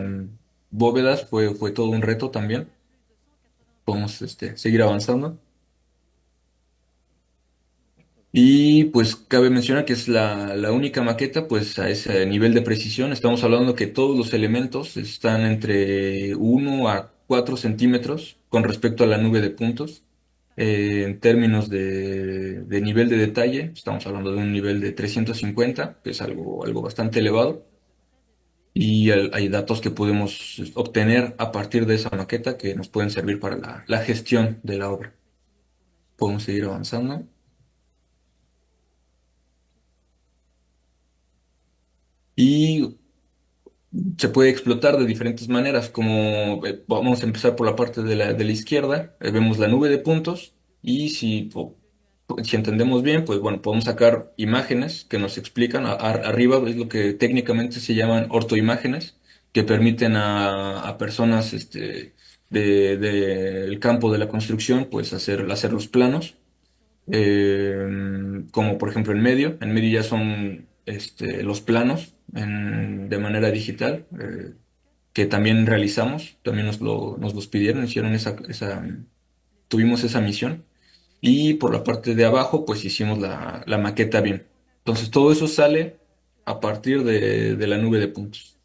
bóvedas fue todo un reto también. Podemos seguir avanzando. Y pues cabe mencionar que es la única maqueta pues a ese nivel de precisión. Estamos hablando que todos los elementos están entre 1 a 4 centímetros con respecto a la nube de puntos. En términos de nivel de detalle, estamos hablando de un nivel de 350, que es algo bastante elevado. Y hay datos que podemos obtener a partir de esa maqueta que nos pueden servir para la gestión de la obra. Podemos seguir avanzando. Y se puede explotar de diferentes maneras, como vamos a empezar por la parte de la izquierda, vemos la nube de puntos y si entendemos bien, pues bueno, podemos sacar imágenes que nos explican, arriba es lo que técnicamente se llaman ortoimágenes, que permiten a personas del campo de la construcción, pues hacer los planos como por ejemplo en medio ya son los planos de manera digital, que también realizamos, también nos los pidieron, tuvimos esa misión. Y por la parte de abajo, pues hicimos la maqueta BIM. Entonces todo eso sale a partir de la nube de puntos.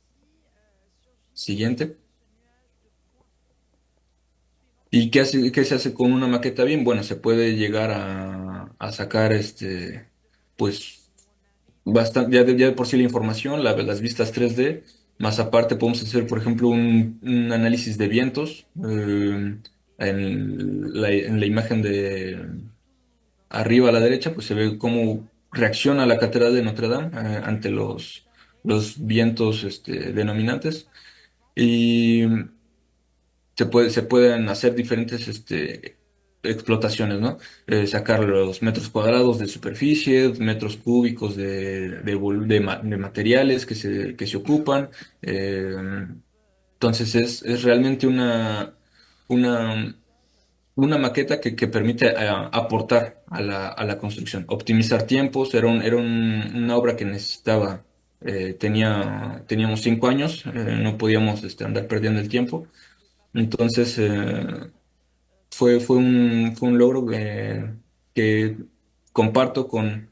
Siguiente. ¿Y qué se hace con una maqueta BIM? Bueno, se puede llegar a sacar pues bastante, ya de por sí la información, las vistas 3D, más aparte podemos hacer, por ejemplo, un análisis de vientos en la imagen de arriba a la derecha, pues se ve cómo reacciona la Catedral de Notre Dame ante los vientos denominantes. Y se pueden hacer diferentes explotaciones, ¿no? Sacar los metros cuadrados de superficie, metros cúbicos de materiales que se ocupan. eh, entonces es realmente una, una maqueta que permite aportar a la construcción, optimizar tiempos. Una obra que necesitaba, teníamos 5 años, no podíamos andar perdiendo el tiempo. Entonces, fue un logro que comparto con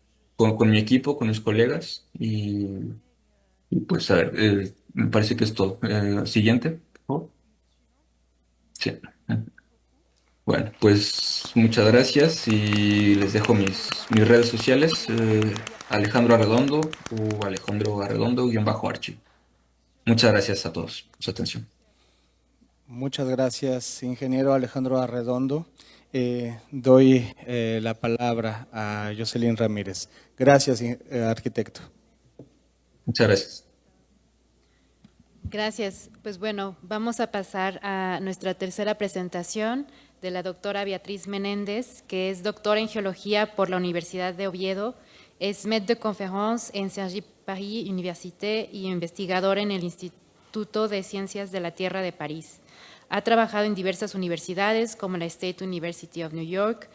mi equipo, con mis colegas, y pues a ver, me parece que es todo. Siguiente, por favor. Sí. Bueno, pues muchas gracias y les dejo mis redes sociales, Alejandro Arredondo o Alejandro Arredondo-Archi. Muchas gracias a todos por su atención. Muchas gracias, ingeniero Alejandro Arredondo. Doy la palabra a Jocelyn Ramírez. Gracias, arquitecto. Muchas gracias. Gracias. Pues bueno, vamos a pasar a nuestra tercera presentación de la doctora Beatriz Menéndez, que es doctora en Geología por la Universidad de Oviedo, es maître de conférence en Cergy Paris Université y investigador en el Instituto de Ciencias de la Tierra de París. Ha trabajado en diversas universidades como la State University of New York,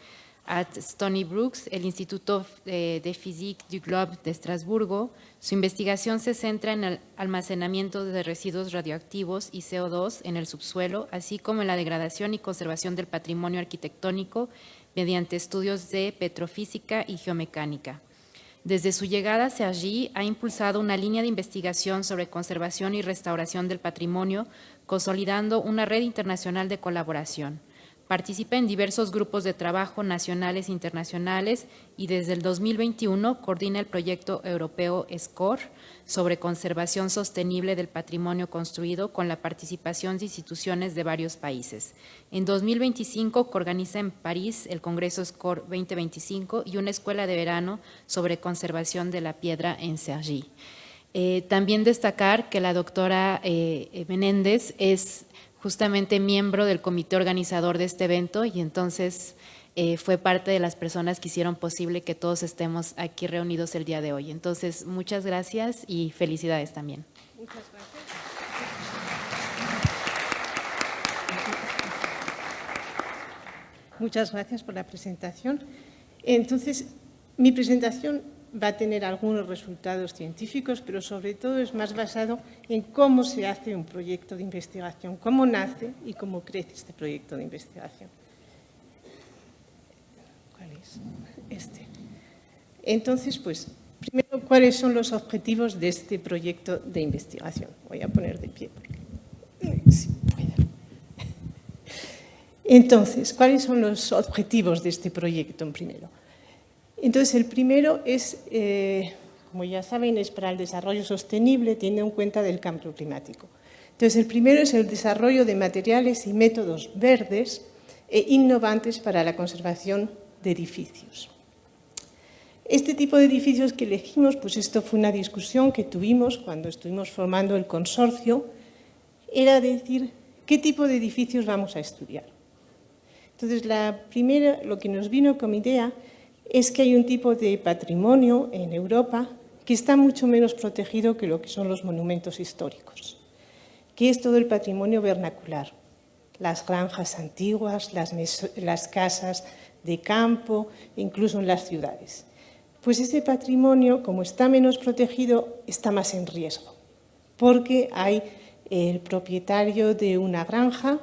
at Stony Brooks, el Instituto de Physique du Globe de Estrasburgo. Su investigación se centra en el almacenamiento de residuos radioactivos y CO2 en el subsuelo, así como en la degradación y conservación del patrimonio arquitectónico mediante estudios de petrofísica y geomecánica. Desde su llegada a Cergy, ha impulsado una línea de investigación sobre conservación y restauración del patrimonio, consolidando una red internacional de colaboración. Participa en diversos grupos de trabajo nacionales e internacionales y desde el 2021 coordina el proyecto europeo SCORE sobre conservación sostenible del patrimonio construido con la participación de instituciones de varios países. En 2025 coorganiza en París el Congreso SCORE 2025 y una escuela de verano sobre conservación de la piedra en Cergy. También destacar que la doctora Menéndez es justamente miembro del comité organizador de este evento y entonces fue parte de las personas que hicieron posible que todos estemos aquí reunidos el día de hoy. Entonces, muchas gracias y felicidades también. Muchas gracias. Muchas gracias por la presentación. Entonces, mi presentación va a tener algunos resultados científicos, pero sobre todo es más basado en cómo se hace un proyecto de investigación, cómo nace y cómo crece este proyecto de investigación. ¿Cuál es? Este. Entonces, pues, primero, ¿cuáles son los objetivos de este proyecto de investigación? Voy a poner de pie. Si puedo. Entonces, ¿cuáles son los objetivos de este proyecto primero? Entonces, el primero es, como ya saben, es para el desarrollo sostenible, teniendo en cuenta del cambio climático. Entonces, el primero es el desarrollo de materiales y métodos verdes e innovantes para la conservación de edificios. Este tipo de edificios que elegimos, pues esto fue una discusión que tuvimos cuando estuvimos formando el consorcio, era decir, ¿qué tipo de edificios vamos a estudiar? Entonces, lo que nos vino como idea es que hay un tipo de patrimonio en Europa que está mucho menos protegido que lo que son los monumentos históricos, que es todo el patrimonio vernacular, las granjas antiguas, las casas de campo, incluso en las ciudades. Pues ese patrimonio, como está menos protegido, está más en riesgo, porque hay el propietario de una granja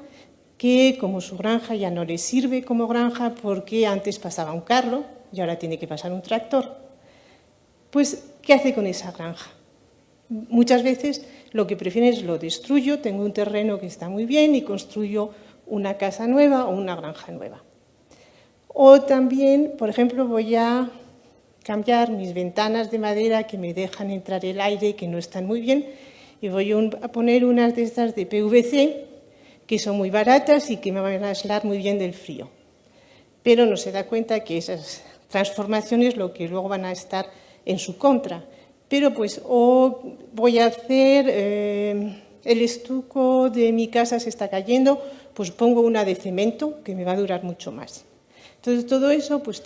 que como su granja ya no le sirve como granja porque antes pasaba un carro y ahora tiene que pasar un tractor. Pues, ¿qué hace con esa granja? Muchas veces lo que prefieren es lo destruyo, tengo un terreno que está muy bien y construyo una casa nueva o una granja nueva. O también, por ejemplo, voy a cambiar mis ventanas de madera que me dejan entrar el aire, que no están muy bien, y voy a poner unas de estas de PVC, que son muy baratas y que me van a aislar muy bien del frío. Pero no se da cuenta que esas transformaciones lo que luego van a estar en su contra. Pero pues, o voy a hacer, el estuco de mi casa se está cayendo, pues pongo una de cemento que me va a durar mucho más. Entonces, todo eso pues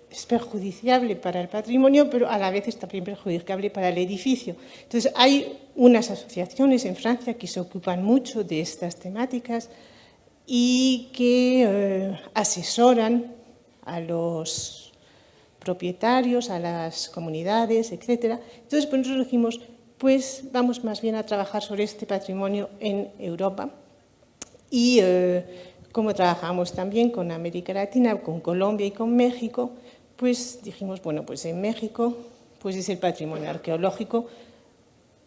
es perjudiciable para el patrimonio, pero a la vez es también perjudiciable para el edificio. Entonces, hay unas asociaciones en Francia que se ocupan mucho de estas temáticas y que asesoran a los propietarios, a las comunidades, etc. Entonces, pues nosotros dijimos, pues vamos más bien a trabajar sobre este patrimonio en Europa. Y como trabajamos también con América Latina, con Colombia y con México, pues dijimos, bueno, pues en México pues es el patrimonio arqueológico,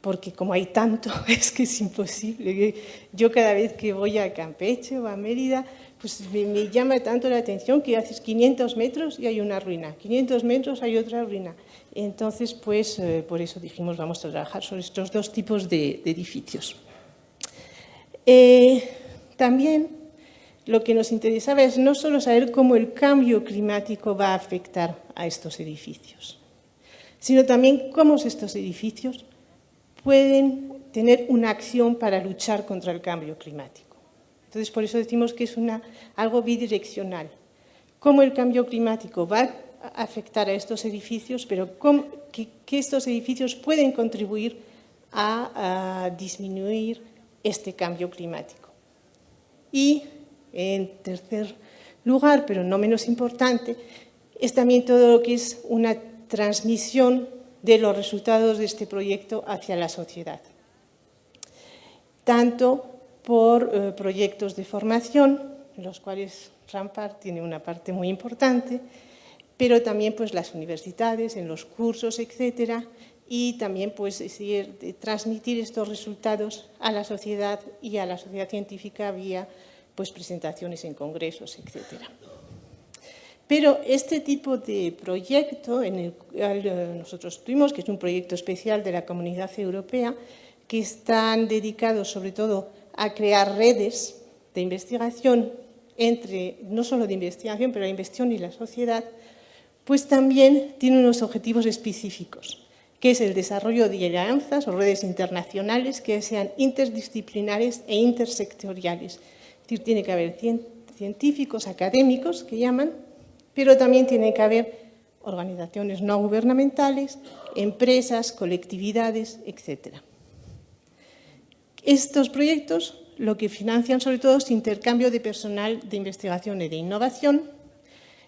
porque como hay tanto, es que es imposible. Yo cada vez que voy a Campeche o a Mérida, pues me llama tanto la atención que haces 500 metros y hay una ruina, 500 metros hay otra ruina. Entonces, pues por eso dijimos, vamos a trabajar sobre estos dos tipos de edificios. También lo que nos interesaba es no solo saber cómo el cambio climático va a afectar a estos edificios, sino también cómo estos edificios pueden tener una acción para luchar contra el cambio climático. Entonces, por eso decimos que es algo bidireccional. Cómo el cambio climático va a afectar a estos edificios, pero que estos edificios pueden contribuir a disminuir este cambio climático. Y, en tercer lugar, pero no menos importante, es también todo lo que es una transmisión de los resultados de este proyecto hacia la sociedad. Tanto por proyectos de formación, en los cuales Rampart tiene una parte muy importante, pero también pues, las universidades, en los cursos, etcétera, y también pues, transmitir estos resultados a la sociedad y a la sociedad científica vía pues, presentaciones en congresos, etcétera. Pero este tipo de proyecto en el cual nosotros tuvimos, que es un proyecto especial de la Comunidad Europea, que están dedicados sobre todo a crear redes de investigación no solo de investigación, pero la investigación y la sociedad, pues también tiene unos objetivos específicos, que es el desarrollo de alianzas o redes internacionales que sean interdisciplinares e intersectoriales. Es decir, tiene que haber científicos, académicos, que llaman, pero también tiene que haber organizaciones no gubernamentales, empresas, colectividades, etc. Estos proyectos lo que financian sobre todo es intercambio de personal de investigación y de innovación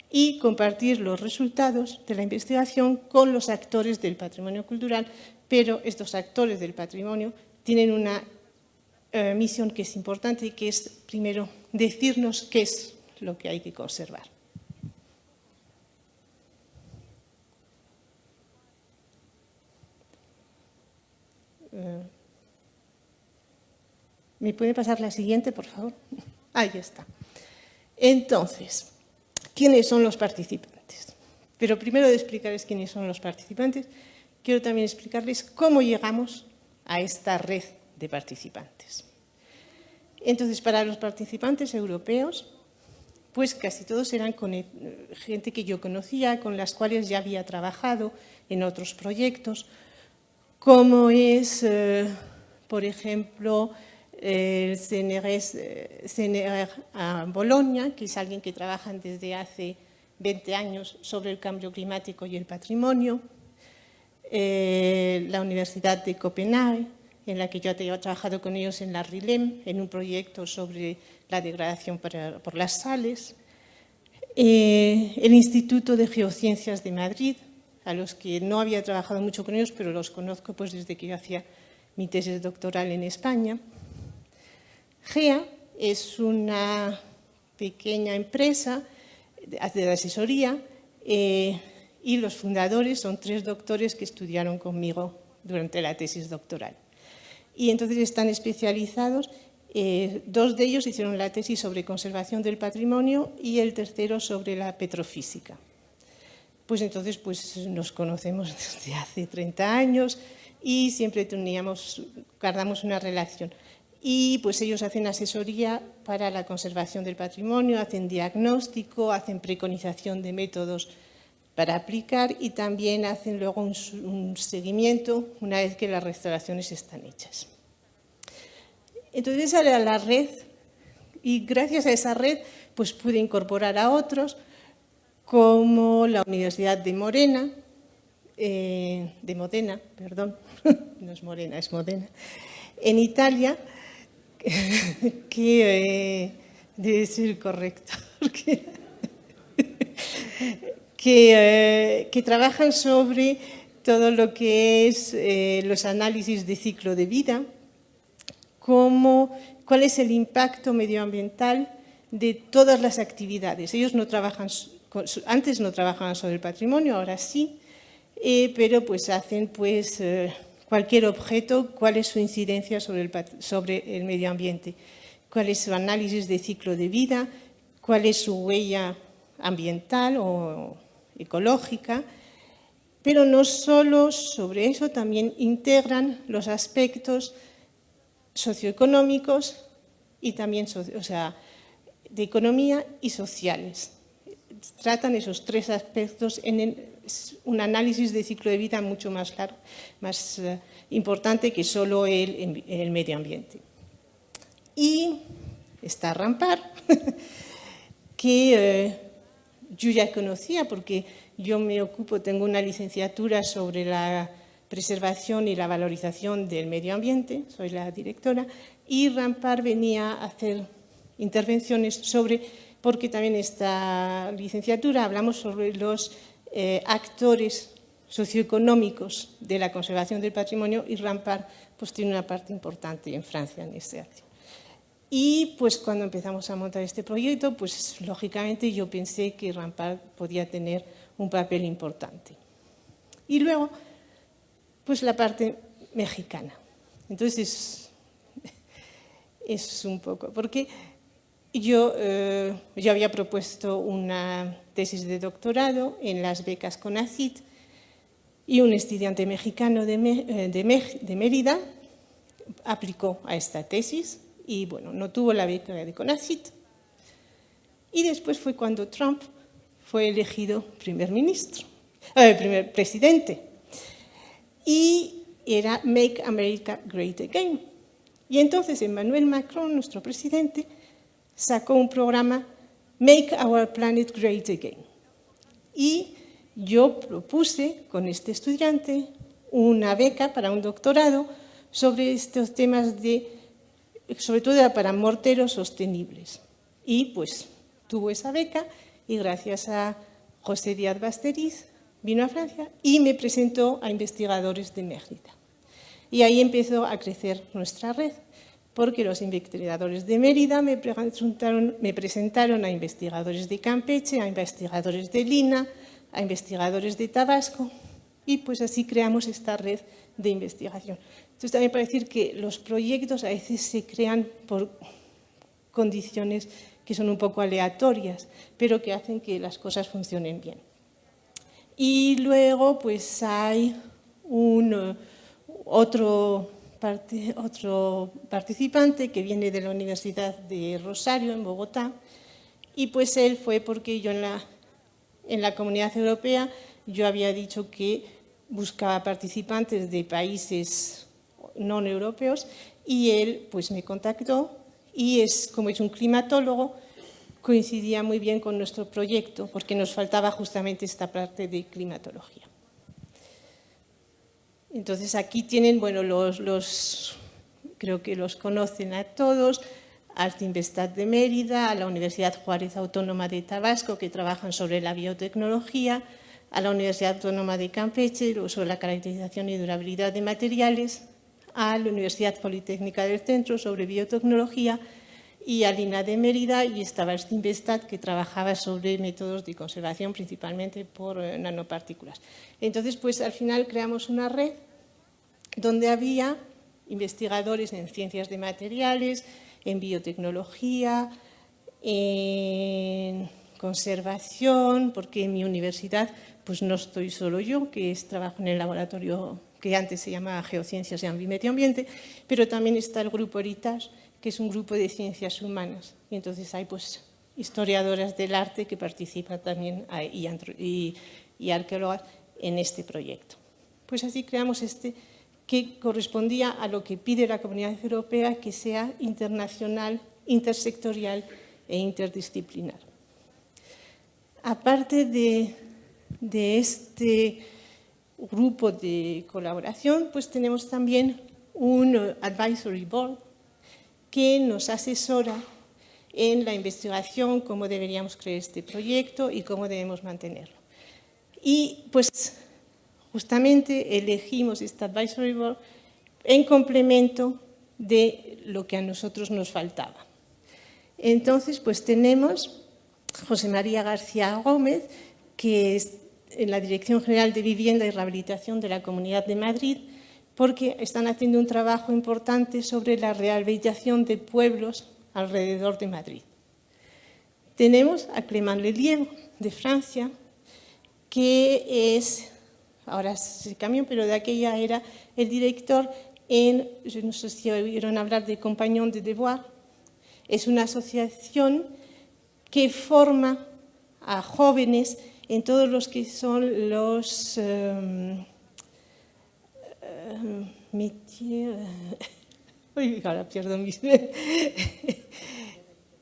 y compartir los resultados de la investigación con los actores del patrimonio cultural, pero estos actores del patrimonio tienen una misión que es importante y que es, primero, decirnos qué es lo que hay que conservar. ¿Me puede pasar la siguiente, por favor? Ahí está. Entonces, ¿quiénes son los participantes? Pero primero de explicarles quiénes son los participantes, quiero también explicarles cómo llegamos a esta red de participantes. Entonces, para los participantes europeos, pues casi todos eran gente que yo conocía, con las cuales ya había trabajado en otros proyectos, como es, por ejemplo, el CNR a Bolonia, que es alguien que trabaja desde hace 20 años sobre el cambio climático y el patrimonio, la Universidad de Copenhague, en la que yo he trabajado con ellos en la RILEM, en un proyecto sobre la degradación por las sales, el Instituto de Geociencias de Madrid, a los que no había trabajado mucho con ellos, pero los conozco pues, desde que yo hacía mi tesis doctoral en España. GEA, es una pequeña empresa de asesoría y los fundadores son 3 doctores que estudiaron conmigo durante la tesis doctoral. Y entonces están especializados, 2 de ellos hicieron la tesis sobre conservación del patrimonio y el tercero sobre la petrofísica. Pues entonces nos conocemos desde hace 30 años y siempre guardamos una relación. Y pues ellos hacen asesoría para la conservación del patrimonio, hacen diagnóstico, hacen preconización de métodos para aplicar y también hacen luego un seguimiento una vez que las restauraciones están hechas. Entonces sale a la red y gracias a esa red pues pude incorporar a otros como la Universidad de Modena, no es Morena, es Modena, en Italia, que debe ser correcto, que trabajan sobre todo lo que es los análisis de ciclo de vida, cuál es el impacto medioambiental de todas las actividades. Ellos antes no trabajaban sobre el patrimonio, ahora sí, pero pues hacen cualquier objeto, cuál es su incidencia sobre el medio ambiente, cuál es su análisis de ciclo de vida, cuál es su huella ambiental o ecológica, pero no solo sobre eso, también integran los aspectos socioeconómicos y también de economía y sociales. Tratan esos 3 aspectos en un análisis de ciclo de vida mucho más largo, más importante que solo el medio ambiente. Y está Rampar, que yo ya conocía porque yo tengo una licenciatura sobre la preservación y la valorización del medio ambiente, soy la directora, y Rampar venía a hacer intervenciones porque también esta licenciatura hablamos sobre los actores socioeconómicos de la conservación del patrimonio y Rampar pues tiene una parte importante en Francia en esta acción. Y pues cuando empezamos a montar este proyecto, pues lógicamente yo pensé que Rampar podía tener un papel importante. Y luego, pues la parte mexicana. Entonces, es un poco, porque yo había propuesto una tesis de doctorado en las becas CONACYT y un estudiante mexicano de Mérida aplicó a esta tesis y bueno, no tuvo la beca de CONACYT. Y después fue cuando Trump fue elegido primer presidente. Y era Make America Great Again. Y entonces Emmanuel Macron, nuestro presidente, sacó un programa Make Our Planet Great Again. Y yo propuse con este estudiante una beca para un doctorado sobre estos temas sobre todo para morteros sostenibles. Y pues tuvo esa beca y gracias a José Díaz Basteriz vino a Francia y me presentó a investigadores de Mérida. Y ahí empezó a crecer nuestra red, porque los investigadores de Mérida me presentaron a investigadores de Campeche, a investigadores de Lina, a investigadores de Tabasco, y pues así creamos esta red de investigación. Entonces también para decir que los proyectos a veces se crean por condiciones que son un poco aleatorias, pero que hacen que las cosas funcionen bien. Y luego pues hay otro participante que viene de la Universidad de Rosario, en Bogotá, y pues él fue porque yo en la Comunidad Europea yo había dicho que buscaba participantes de países no europeos y él pues me contactó y como es un climatólogo, coincidía muy bien con nuestro proyecto porque nos faltaba justamente esta parte de climatología. Entonces aquí tienen, bueno, creo que los conocen a todos, al CIMVESTAT de Mérida, a la Universidad Juárez Autónoma de Tabasco, que trabajan sobre la biotecnología, a la Universidad Autónoma de Campeche, sobre la caracterización y durabilidad de materiales, a la Universidad Politécnica del Centro sobre biotecnología y al INA de Mérida, y estaba el Cinvestat, que trabajaba sobre métodos de conservación, principalmente por nanopartículas. Entonces, pues al final creamos una red donde había investigadores en ciencias de materiales, en biotecnología, en conservación, porque en mi universidad pues no estoy solo yo, que trabajo en el laboratorio que antes se llamaba Geociencias y Medio Ambiente, pero también está el grupo Heritage, que es un grupo de ciencias humanas. Y entonces hay pues historiadoras del arte que participan también y arqueólogas en este proyecto. Pues así creamos que correspondía a lo que pide la Comunidad Europea, que sea internacional, intersectorial e interdisciplinar. Aparte de este grupo de colaboración, pues tenemos también un advisory board que nos asesora en la investigación, cómo deberíamos crear este proyecto y cómo debemos mantenerlo. Y pues justamente elegimos este advisory board en complemento de lo que a nosotros nos faltaba. Entonces, pues tenemos José María García Gómez, que es en la Dirección General de Vivienda y Rehabilitación de la Comunidad de Madrid, porque están haciendo un trabajo importante sobre la rehabilitación de pueblos alrededor de Madrid. Tenemos a Clément Lelièvre, de Francia, que es, ahora se cambió, pero de aquella era el director yo no sé si oyeron hablar de Compagnon de Devoir. Es una asociación que forma a jóvenes en todos los que son los métiers, ahora pierdo mis... en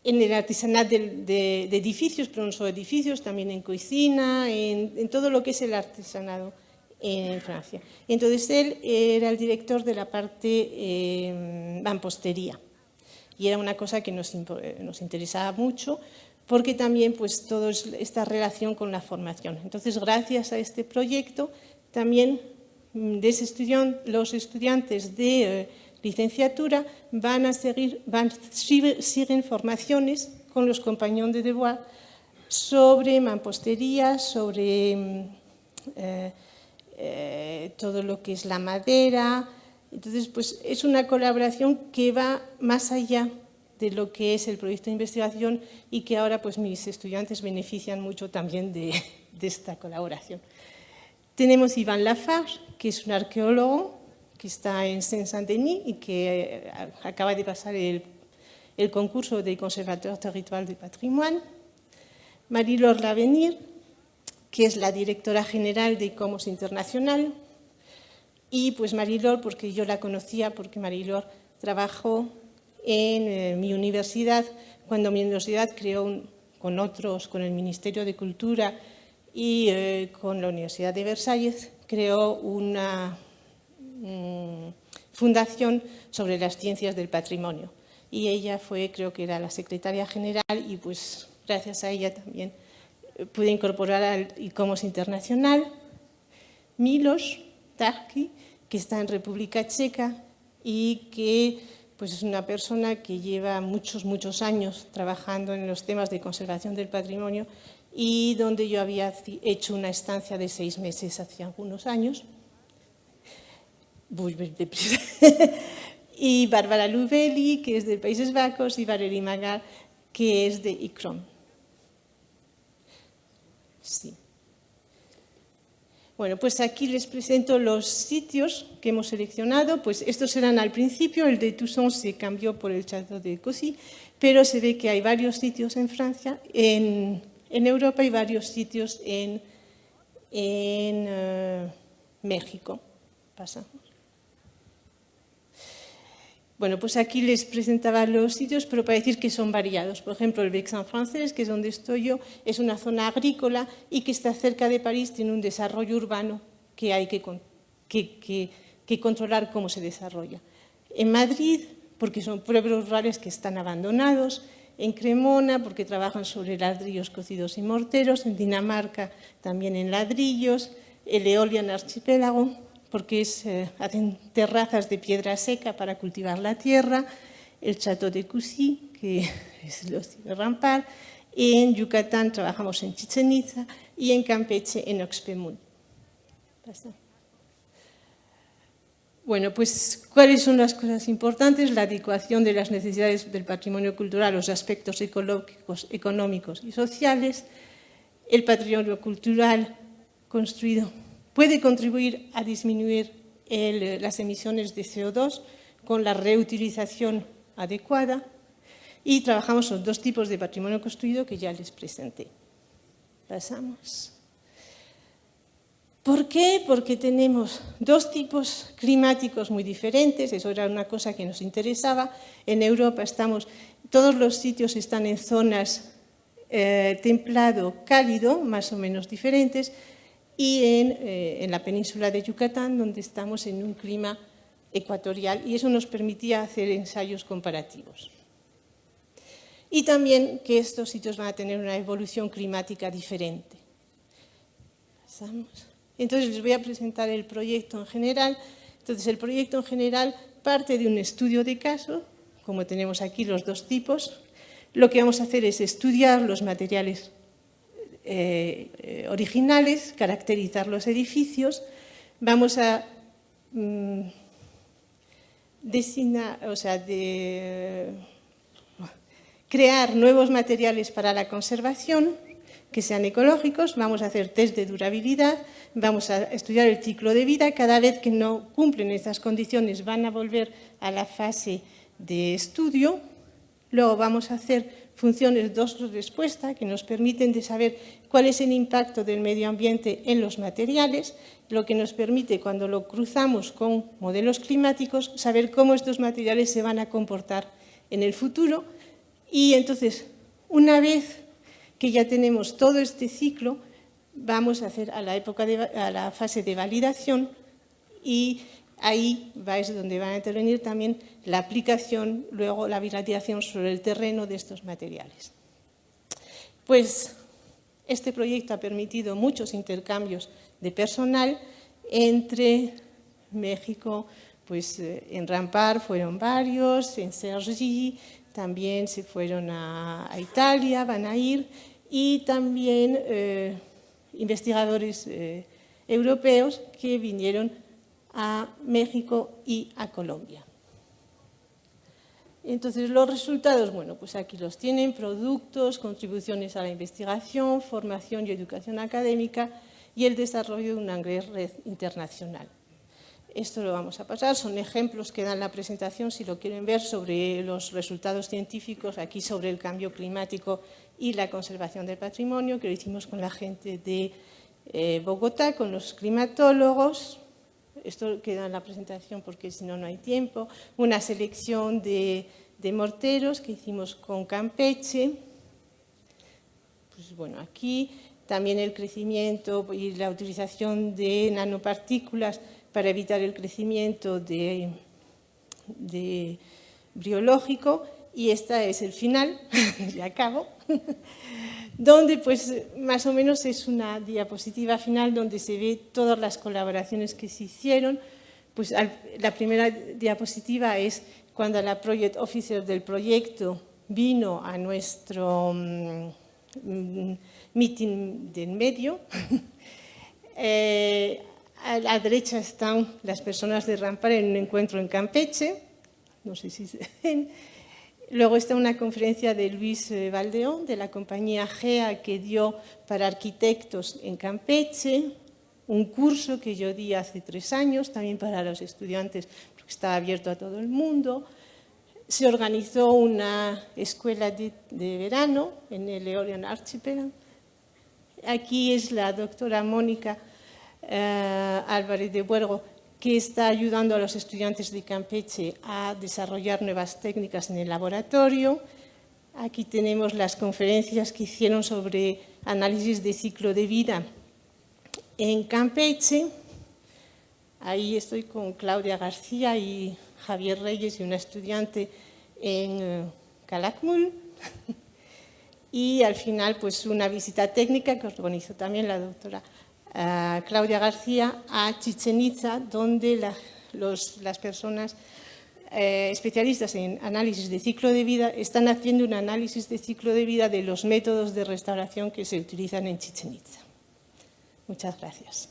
el artesanat de edificios, pero no solo edificios, también en cocina, en todo lo que es el artesanado en Francia. Entonces él era el director de la parte mampostería, y era una cosa que nos interesaba mucho, porque también pues toda esta relación con la formación. Entonces, gracias a este proyecto, también los estudiantes de licenciatura siguen formaciones con los Compagnons de Devoir sobre mampostería, sobre todo lo que es la madera. Entonces, pues es una colaboración que va más allá de lo que es el proyecto de investigación y que ahora pues mis estudiantes benefician mucho también de esta colaboración. Tenemos Yvan Lafarge, que es un arqueólogo que está en Seine-Saint-Denis y que acaba de pasar el concurso de Conservateur Territorial de Patrimoine. Marie-Laure Lavenir, que es la directora general de ICOMOS Internacional. Y pues Marie-Laure, porque yo la conocía, porque Marie-Laure trabajó en mi universidad, cuando mi universidad creó con el Ministerio de Cultura y con la Universidad de Versalles, creó una fundación sobre las ciencias del patrimonio. Y ella creo que era la secretaria general, y pues gracias a ella también pude incorporar al ICOMOS Internacional. Milos Tarki, que está en República Checa y que pues es una persona que lleva muchos años trabajando en los temas de conservación del patrimonio, y donde yo había hecho una estancia de 6 meses hace algunos años. Y Bárbara Luvelli, que es de Países Bajos, y Valerie Magar, que es de ICROM. Sí. Bueno, pues aquí les presento los sitios que hemos seleccionado. Pues estos eran al principio, el de Toussaint se cambió por el Château de Cossy, pero se ve que hay varios sitios en Francia, en Europa, y varios sitios en México. Pasamos. Bueno, pues aquí les presentaba los sitios, pero para decir que son variados. Por ejemplo, el Vexin francés, que es donde estoy yo, es una zona agrícola y que está cerca de París, tiene un desarrollo urbano que hay que controlar cómo se desarrolla. En Madrid, porque son pueblos rurales que están abandonados. En Cremona, porque trabajan sobre ladrillos cocidos y morteros. En Dinamarca, también en ladrillos. El Eolian Archipiélago, porque hacen terrazas de piedra seca para cultivar la tierra. el Château de Coucy, que es los de Rampar. En Yucatán trabajamos en Chichén Itzá y en Campeche en Oxpemul. Bueno, pues, ¿cuáles son las cosas importantes? La adecuación de las necesidades del patrimonio cultural a los aspectos ecológicos, económicos y sociales. El patrimonio cultural construido puede contribuir a disminuir las emisiones de CO2 con la reutilización adecuada. Y trabajamos con 2 tipos de patrimonio construido que ya les presenté. Pasamos. ¿Por qué? Porque tenemos 2 tipos climáticos muy diferentes, eso era una cosa que nos interesaba. En Europa todos los sitios están en zonas templado-cálido, más o menos diferentes, y en la península de Yucatán, donde estamos en un clima ecuatorial, y eso nos permitía hacer ensayos comparativos. Y también que estos sitios van a tener una evolución climática diferente. Pasamos. Entonces, les voy a presentar el proyecto en general. Entonces, el proyecto en general parte de un estudio de caso, como tenemos aquí los 2 tipos. Lo que vamos a hacer es estudiar los materiales originales, caracterizar los edificios. Vamos a crear nuevos materiales para la conservación, que sean ecológicos, vamos a hacer test de durabilidad, vamos a estudiar el ciclo de vida. Cada vez que no cumplen estas condiciones van a volver a la fase de estudio. Luego vamos a hacer funciones dos-respuesta que nos permiten de saber cuál es el impacto del medio ambiente en los materiales, lo que nos permite, cuando lo cruzamos con modelos climáticos, saber cómo estos materiales se van a comportar en el futuro. Y entonces, una vez que ya tenemos todo este ciclo, vamos a hacer a la fase de validación, y ahí es donde van a intervenir también la aplicación, luego la validación sobre el terreno de estos materiales. Pues este proyecto ha permitido muchos intercambios de personal entre México, pues en Rampar fueron varios, en Cergy también se fueron a Italia, van a ir, y también investigadores europeos que vinieron a México y a Colombia. Entonces, los resultados, bueno, pues aquí los tienen: productos, contribuciones a la investigación, formación y educación académica y el desarrollo de una gran red internacional. Esto lo vamos a pasar, son ejemplos que dan la presentación, si lo quieren ver, sobre los resultados científicos, aquí sobre el cambio climático y la conservación del patrimonio, que lo hicimos con la gente de Bogotá, con los climatólogos. Esto queda en la presentación porque si no, no hay tiempo. Una selección de morteros que hicimos con Campeche. Pues bueno, aquí también el crecimiento y la utilización de nanopartículas para evitar el crecimiento de biológico. Y este es el final, ya acabo, donde pues más o menos es una diapositiva final donde se ve todas las colaboraciones que se hicieron. Pues la primera diapositiva es cuando la Project Officer del proyecto vino a nuestro meeting del medio. A la derecha están las personas de Rampar en un encuentro en Campeche, no sé si se ven. Luego está una conferencia de Luis Valdeón, de la compañía GEA, que dio para arquitectos en Campeche, un curso que yo di hace 3 años, también para los estudiantes, porque estaba abierto a todo el mundo. Se organizó una escuela de verano en el Eolian Archipelago. Aquí es la doctora Mónica Álvarez de Buergo, que está ayudando a los estudiantes de Campeche a desarrollar nuevas técnicas en el laboratorio. Aquí tenemos las conferencias que hicieron sobre análisis de ciclo de vida en Campeche. Ahí estoy con Claudia García y Javier Reyes y una estudiante en Calakmul. Y al final, pues una visita técnica que organizó también la doctora Claudia García a Chichén Itzá, donde las personas especialistas en análisis de ciclo de vida están haciendo un análisis de ciclo de vida de los métodos de restauración que se utilizan en Chichén Itzá. Muchas gracias.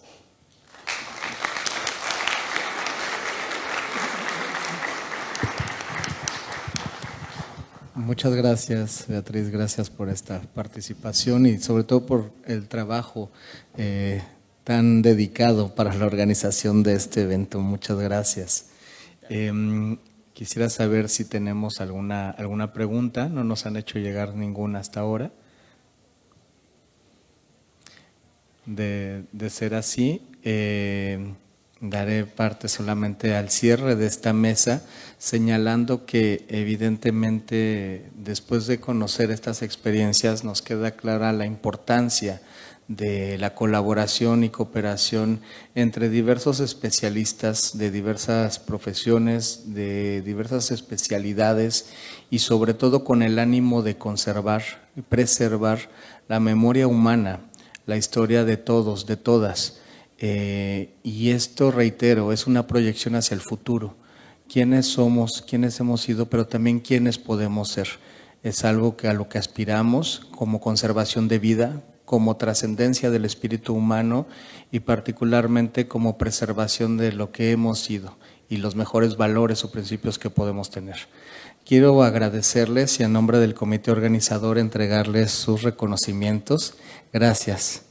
Muchas gracias, Beatriz, gracias por esta participación y sobre todo por el trabajo tan dedicado para la organización de este evento. Muchas gracias. Quisiera saber si tenemos alguna pregunta. No nos han hecho llegar ninguna hasta ahora. De ser así, daré parte solamente al cierre de esta mesa, señalando que evidentemente después de conocer estas experiencias nos queda clara la importancia de la colaboración y cooperación entre diversos especialistas de diversas profesiones, de diversas especialidades y sobre todo con el ánimo de conservar y preservar la memoria humana, la historia de todos, de todas. Y esto, reitero, es una proyección hacia el futuro. ¿Quiénes somos, quiénes hemos sido, pero también quiénes podemos ser? Es algo a lo que aspiramos como conservación de vida, como trascendencia del espíritu humano y particularmente como preservación de lo que hemos sido y los mejores valores o principios que podemos tener. Quiero agradecerles y a nombre del comité organizador entregarles sus reconocimientos. Gracias.